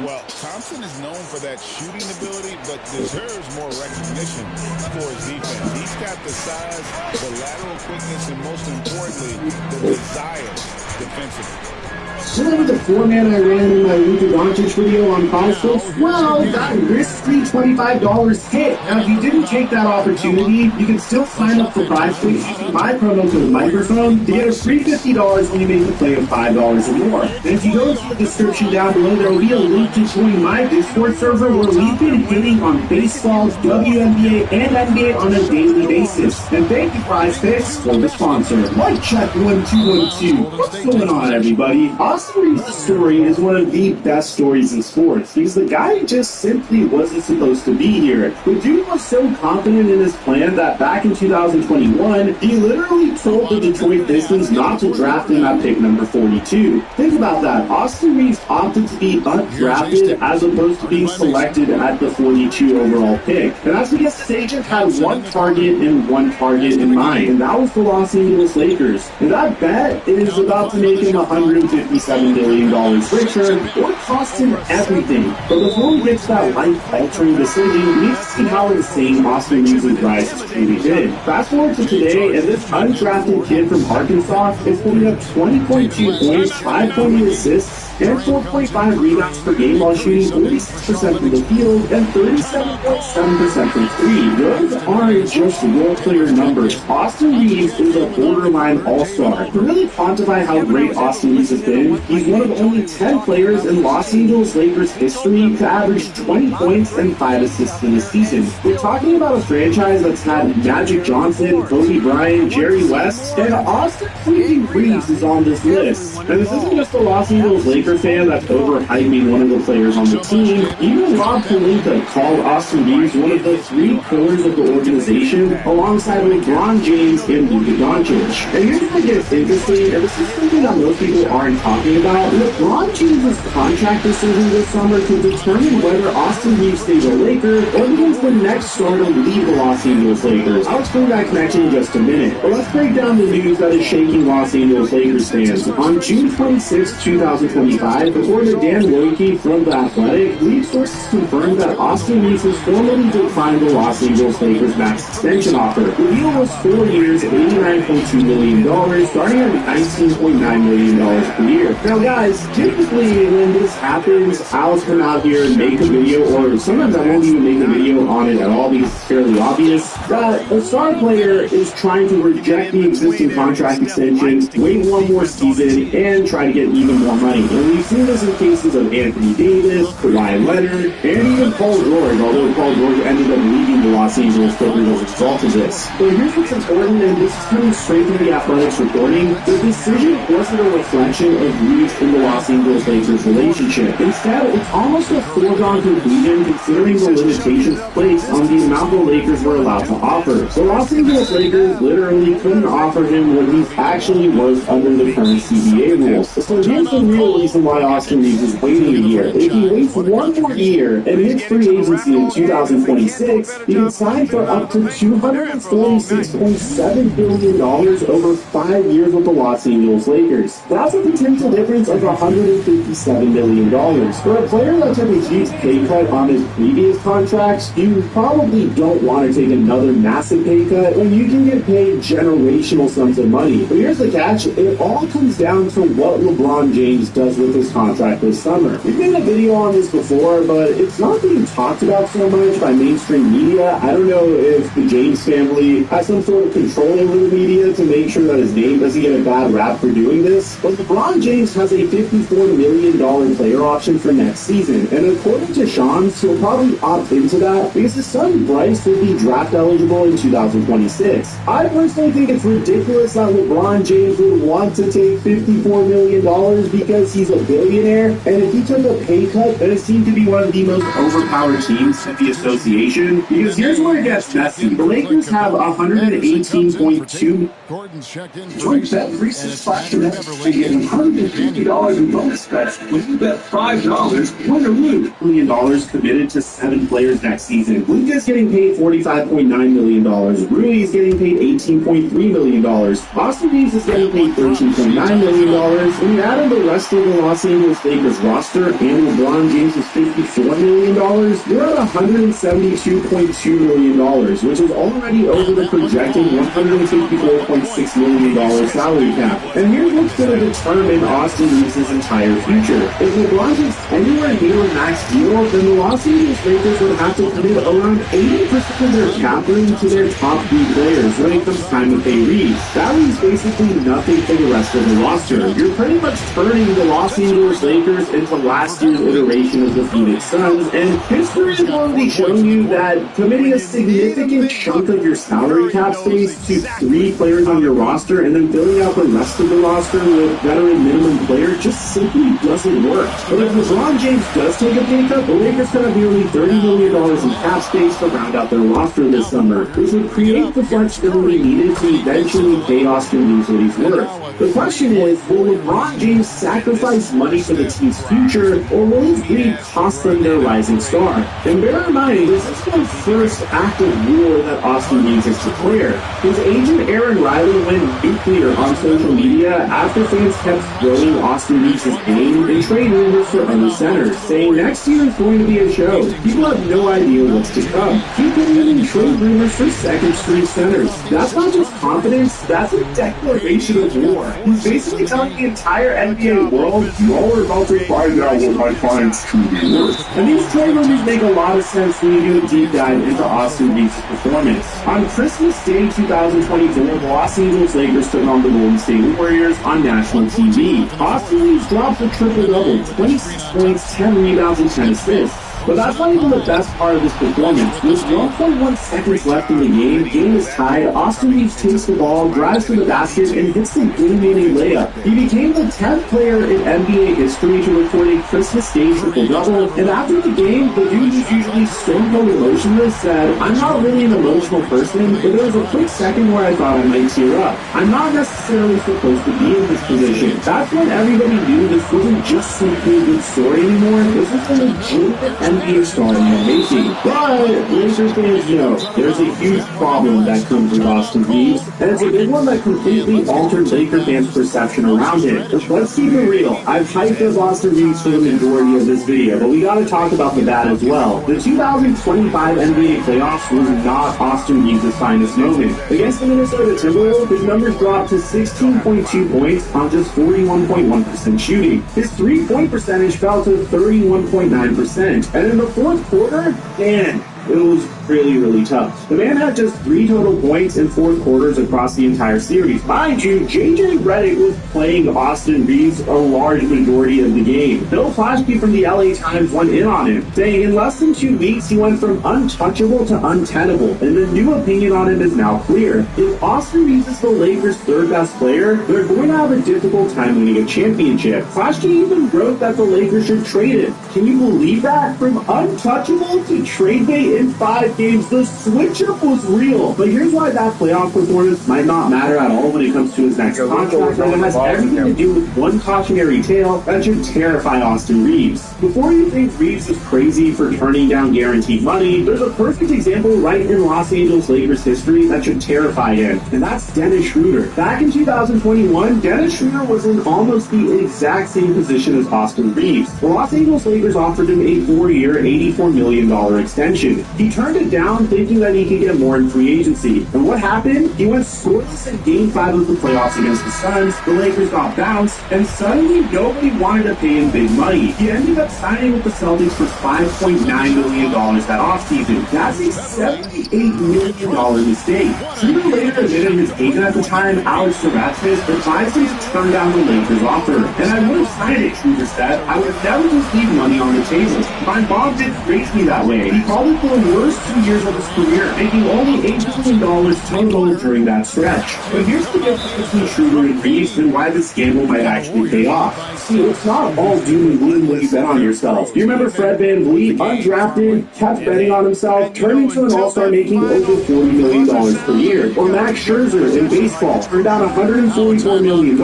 Well, Thompson is known for that shooting ability, but deserves more recognition for his defense. He's got the size, the lateral quickness, and most importantly, the desire defensively. Similar to the 4-man I ran in my Luka Doncic video on Constance, well, that risky $25 hit. Now, if you didn't take that opportunity, you can still sign up for PrizePicks using my promo code Microphone to get a free $50 when you make a play of $5 or more. And if you go to the description down below, there will be a link to join my Discord server where we've been hitting on baseball, WNBA, and NBA on a daily basis. And thank you, PrizePicks, for the sponsor. Mic check 1212. What's going on, everybody? Austin Reeves' story is one of the best stories in sports because the guy just simply wasn't supposed to be here. The dude was so confident in his plan that back in 2021, he literally told the Detroit Pistons not to draft him at pick number 42. Think about that. Austin Reeves opted to be undrafted as opposed to being selected at the 42 overall pick. And that's because his agent had one target and one target in mind, and that was the Los Angeles Lakers. And that bet is about to make him $157 million richer, or cost him everything. But before we get to that life-altering decision, we need to see how insane Austin Reeves' rise has truly been. Fast forward to today, and this undrafted kid from Arkansas is putting up 20.2 points, 5.8 assists, and 4.5 rebounds per game while shooting 46% from the field and 37.7% from 3. Those aren't just role-player numbers. Austin Reeves is a borderline all-star. To really quantify how great Austin Reeves has been, he's one of only 10 players in Los Angeles Lakers history to average 20 points and 5 assists in a season. We're talking about a franchise that's had Magic Johnson, Kobe Bryant, Jerry West, and Austin freaking Reeves is on this list. And this isn't just a Los Angeles Lakers fan that's overhyping one of the players on the team. Even Rob Pelinka called Austin Reeves one of the 3 pillars of the organization, alongside LeBron James and Luka Doncic. And here's what gets interesting, and this is something that most people aren't talking about. LeBron James' contract decision this summer to determine whether Austin Reeves stays a Laker or becomes the next star to leave the Los Angeles Lakers. I'll explain that connection in just a minute, but let's break down the news that is shaking Los Angeles Lakers fans. On June 26, 2025, according to Dan Wojcicki from The Athletic, league sources confirmed that Austin Reeves has formally declined the Los Angeles Lakers max extension offer. The deal was 4 years, $89.2 million, starting at $19.9 million per year. Now guys, typically when this happens, I'll come out here and make a video, or sometimes I won't even make a video on it at all because it's fairly obvious that a star player is trying to reject the existing contract extension, wait one more season, and try to get even more money. And we've seen this in cases of Anthony Davis, Kawhi Leonard, and even Paul George, although Paul George ended up leaving the Los Angeles Clippers as a result of this. So here's what's important, and this is coming straight from the Athletic's reporting. The decision wasn't a reflection of Reeves and the Los Angeles Lakers relationship. Instead, it's almost a foregone conclusion considering the limitations placed on the amount the Lakers were allowed to offer. The Los Angeles Lakers literally couldn't offer him what he actually was under the current CBA rules. So here's the real reason why Austin Reeves is waiting a year. If he waits one more year and hits free agency in 2026, he can sign for up to $246.7 billion over 5 years with the Los Angeles Lakers. That's a potential difference of $157 million. For a player that took a huge pay cut on his previous contracts, you probably don't want to take another massive pay cut when you can get paid generational sums of money. But here's the catch, it all comes down to what LeBron James does with his contract this summer. We've made a video on this before, but it's not being talked about so much by mainstream media. I don't know if the James family has some sort of control over the media to make sure that his name doesn't get a bad rap for doing this, but LeBron James has a $54 million player option for next season, and according to Sean's, he'll probably opt into that because his son Bryce will be draft eligible in 2026. I personally think it's ridiculous that LeBron James would want to take $54 million because he's a billionaire, and if he took a pay cut, then it seemed to be one of the most overpowered teams in the association, because here's where it gets messy. The Lakers have 118.2 Gordon's checked in. Join Bet365 today and get $150 in bonus bets when you bet $5, win or lose. $1 million committed to 7 players next season. Luka's getting paid $45.9 million. Rui is getting paid $18.3 million. Austin Reeves is getting paid $13.9 million. When you add in the rest of the Los Angeles Lakers roster and LeBron James is $54 million, you're at $172.2 million, which is already over the projected $154.6 million salary cap. And here's what's going to determine Austin Reeves' entire future. If LeBron gets anywhere near a max deal, then the Los Angeles Lakers would have to commit around 80% of their cap room to their top 3 players when it comes time to pay Reeves. That leaves basically nothing for the rest of the roster. You're pretty much turning the Los Angeles Lakers into last year's iteration of the Phoenix Suns, and history has already shown you that committing a significant chunk of your salary cap space to 3 players on your roster and then filling out the rest of the roster with veteran minimum player just simply doesn't work. But if LeBron James does take a pay cut, the Lakers could have nearly $30 million in cap space to round out their roster this summer, which would create the flexibility needed to eventually pay Austin Reeves what he's worth. The question is, will LeBron James sacrifice money for the team's future, or will his greed cost them their rising star? And bear in mind, this is the first act of war that Austin Reeves has declared. His agent Aaron Riley went nuclear on social media after fans kept throwing Austin Reeves' name in trade rumors for other centers, saying next year is going to be a show. People have no idea what's to come. He put in trade rumors for second string centers. That's not just confidence, that's a declaration of war. He's basically telling the entire NBA world, you all are about to find out what my clients truly worth. And these trade rumors make a lot of sense when you do a deep dive into Austin Reeves' performance. On Christmas Day 2024, the Los Angeles Lakers took on the Golden State Warriors on national TV. Austin Reeves dropped a triple-double, 26 points, 10 rebounds, and 10 assists. But that's not even the best part of this performance. With 1.1 seconds left in the game is tied. Austin Reeves takes the ball, drives to the basket, and hits the game-winning layup. He became the 10th player in NBA history to record a Christmas Day triple-double. And after the game, the dude who's usually stone-cold emotionless said, "I'm not really an emotional person, but there was a quick second where I thought I might tear up. I'm not necessarily supposed to be in this position." That's when everybody knew this wasn't just simply a good story anymore. This was a legitimate NBA star in the making. But Lakers fans know there's a huge problem that comes with Austin Reeves, and it's a big one that completely altered Laker fans' perception around him. Let's keep it real. I've hyped up Austin Reeves for the majority of this video, but we gotta talk about the bad as well. The 2025 NBA playoffs was not Austin Reeves' finest moment. Against the Minnesota Timberwolves, his numbers dropped to 16.2 points on just 41.1% shooting. His three-point percentage fell to 31.9%. And in the fourth quarter, man, it was really tough. The man had just 3 total points in 4 quarters across the entire series. Mind you, JJ Redick was playing Austin Reeves a large majority of the game. Bill Plaschke from the LA Times went in on him, saying in less than 2 weeks he went from untouchable to untenable, and the new opinion on him is now clear. If Austin Reeves is the Lakers' 3rd best player, they're going to have a difficult time winning a championship. Plaschke even wrote that the Lakers should trade him. Can you believe that? From untouchable to trade bait in 5 games, the switch-up was real. But here's why that playoff performance might not matter at all when it comes to his next contract, and it has everything to do with one cautionary tale that should terrify Austin Reeves. Before you think Reeves is crazy for turning down guaranteed money, there's a perfect example right in Los Angeles Lakers history that should terrify him, and that's Dennis Schroeder. Back in 2021, Dennis Schroeder was in almost the exact same position as Austin Reeves. The Los Angeles Lakers offered him a 4-year, $84 million extension. extension. He turned it down thinking that he could get more in free agency. And what happened? He went scoreless in Game 5 of the playoffs against the Suns, the Lakers got bounced, and suddenly nobody wanted to pay him big money. He ended up signing with the Celtics for $5.9 million that offseason. That's a $78 million mistake. Schroeder later admitted his agent at the time, Alex Saratskas, advised him to turn down the Lakers offer. And I would have signed it, Schroeder said. I would never just leave money on the table. My mom didn't raise me that way. He called it the worst 2 years of his career, making only $8 million total during that stretch. But here's the difference between Schroeder and Reeves and why this gamble might actually pay off. See, it's not all doom and gloom when you bet on yourself. You remember Fred VanVleet, undrafted, kept betting on himself, turned into an all-star making over $40 million per year. Or Max Scherzer in baseball, turned down $144 million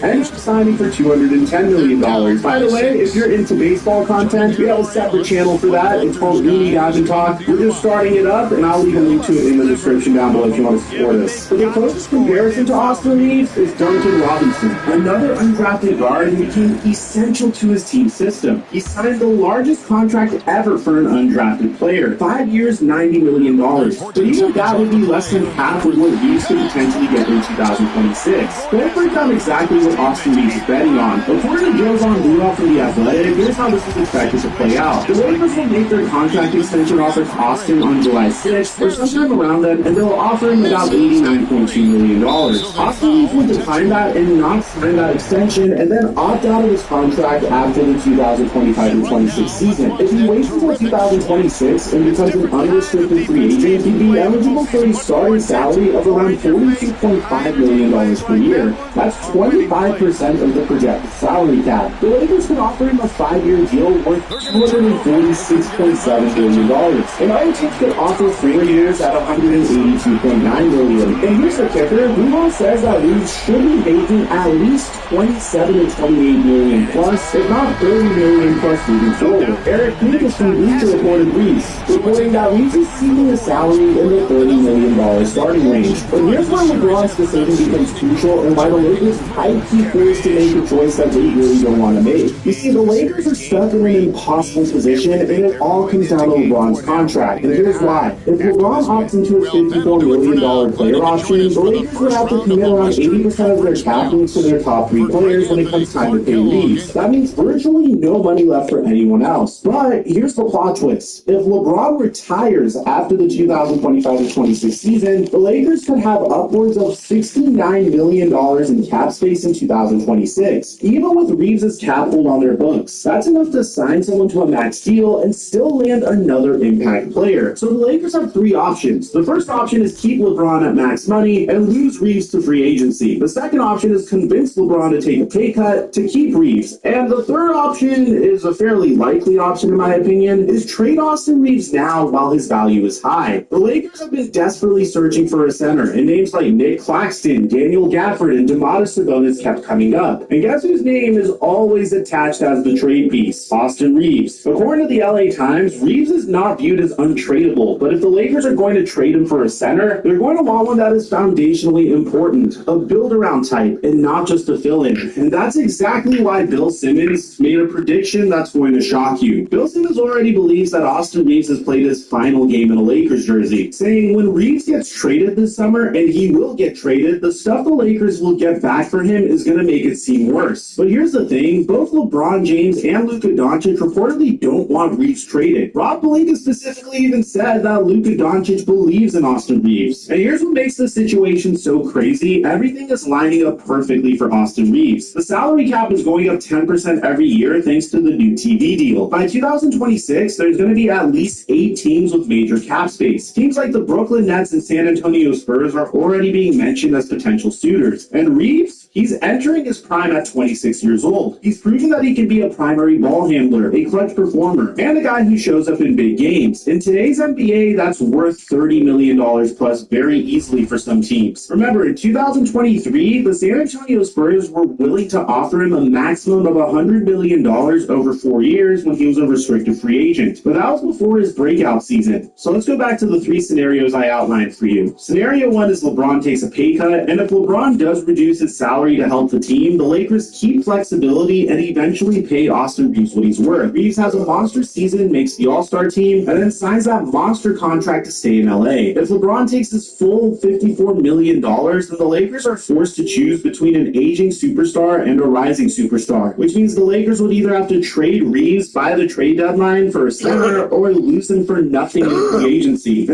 and signing for $210 million. By the way, if you're into baseball content, we have a separate channel for that. It's called Rooney Dodge Talk. We're just starting it up, and I'll leave a link to it in the description down below if you want to support us. But the closest comparison to Austin Reeves is Duncan Robinson, another undrafted guard who became essential to his team system. He signed the largest contract ever for an undrafted player, 5 years, $90 million. But even that would be less than half of what Reeves could potentially get in 2026. Let's break down exactly what Austin Reeves is betting on. According to Joe Von Blumenthal from The Athletic, here's how this is expected to play out. The Lakers will make their contract extension offer to Austin on July 6th, or sometime around then, and they'll offer him about $89.2 million. Austin Reeves will decline that and not sign that extension, and then opt out of his contract after the 2025-26 season. If he waits until 2026 and becomes an unrestricted free agent, he'd be eligible for a starting salary of around $42.5 million per year. That's 25% of the projected salary cap. The Lakers could offer him a 5-year deal worth $246.7 million. And other teams could offer 4 years at $182.9 million. And here's the kicker, Blumenthal says that Reeves should be making at least $27 to $28 million plus, if not $30 million plus moving forward. Eric Pincus from Bleacher reported reporting that Reeves is seeking a salary in the $30 million starting range. But here's why LeBron's decision becomes crucial and why the Lakers might be forced to make a choice that they really don't want to make. You see, the Lakers are stuck in an impossible position, and it all comes down to LeBron's contract. And here's why. If LeBron opts into a $54 million player option, the Lakers would have to commit around 80% of their cap to their top 3 players when it comes time to pay Reeves. That means virtually no money left for anyone else. But here's the plot twist. If LeBron retires after the 2025-26 season, the Lakers could have upwards of $69 million in cap space in 2026, even with Reeves' cap hold on their books. That's enough to sign someone to a max deal and still land another impact player. So the Lakers have 3 options. The first option is keep LeBron at max money and lose Reeves to free agency. The second option is convince LeBron to take a pay cut to keep Reeves. And the third option is a fairly likely option in my opinion, is trade Austin Reeves now while his value is high. The Lakers have been desperately searching for a center, and names like Nick Claxton, Daniel Gafford, and Domantas Sabonis kept coming up. And guess whose name is always attached as the trade piece? Austin Reeves. According to the LA Times, Reeves is not viewed as untradeable, but if the Lakers are going to trade him for a center, they're going to want one that is foundationally important, a build-around type, and not just a fill-in. And that's exactly why Bill Simmons made a prediction that's going to shock you. Bill Simmons already believes that Austin Reeves has played his final game in a Lakers jersey, saying when Reeves gets traded this summer, and he will get traded, the stuff the Lakers will get back for him is going to make it seem worse. But here's the thing, both LeBron James and Luka Doncic reportedly don't want Reeves traded. Rob Pelinka specifically even said that Luka Doncic believes in Austin Reeves. And here's what makes this situation so crazy, everything is lining up perfectly for Austin Reeves. The salary cap is going up 10% every year thanks to the new TV deal. By 2026, there's going to be at least 8 teams with major cap space. Teams like the Brooklyn Nets and San Antonio Spurs are already being mentioned as potential suitors. And Reeves, he's entering his prime at 26 years old. He's proven that he can be a primary ball handler, a clutch performer, and a guy who shows up in big games. In today's NBA, that's worth $30 million plus very easily for some teams. Remember, in 2023, the San Antonio Spurs were willing to offer him a maximum of $100 million over 4 years when he was a restricted free agent. But that was before his breakout season. So let's go back to the 3 scenarios I outlined for you. Scenario 1 is LeBron takes a pay cut, and if LeBron does reduce his salary to help the team, the Lakers keep flexibility and eventually pay Austin Reeves what he's worth. Reeves has a monster season, makes the All-Star team, and and then signs that monster contract to stay in LA. If LeBron takes his full $54 million, then the Lakers are forced to choose between an aging superstar and a rising superstar, which means the Lakers would either have to trade Reeves by the trade deadline for a center or lose him for nothing in free agency.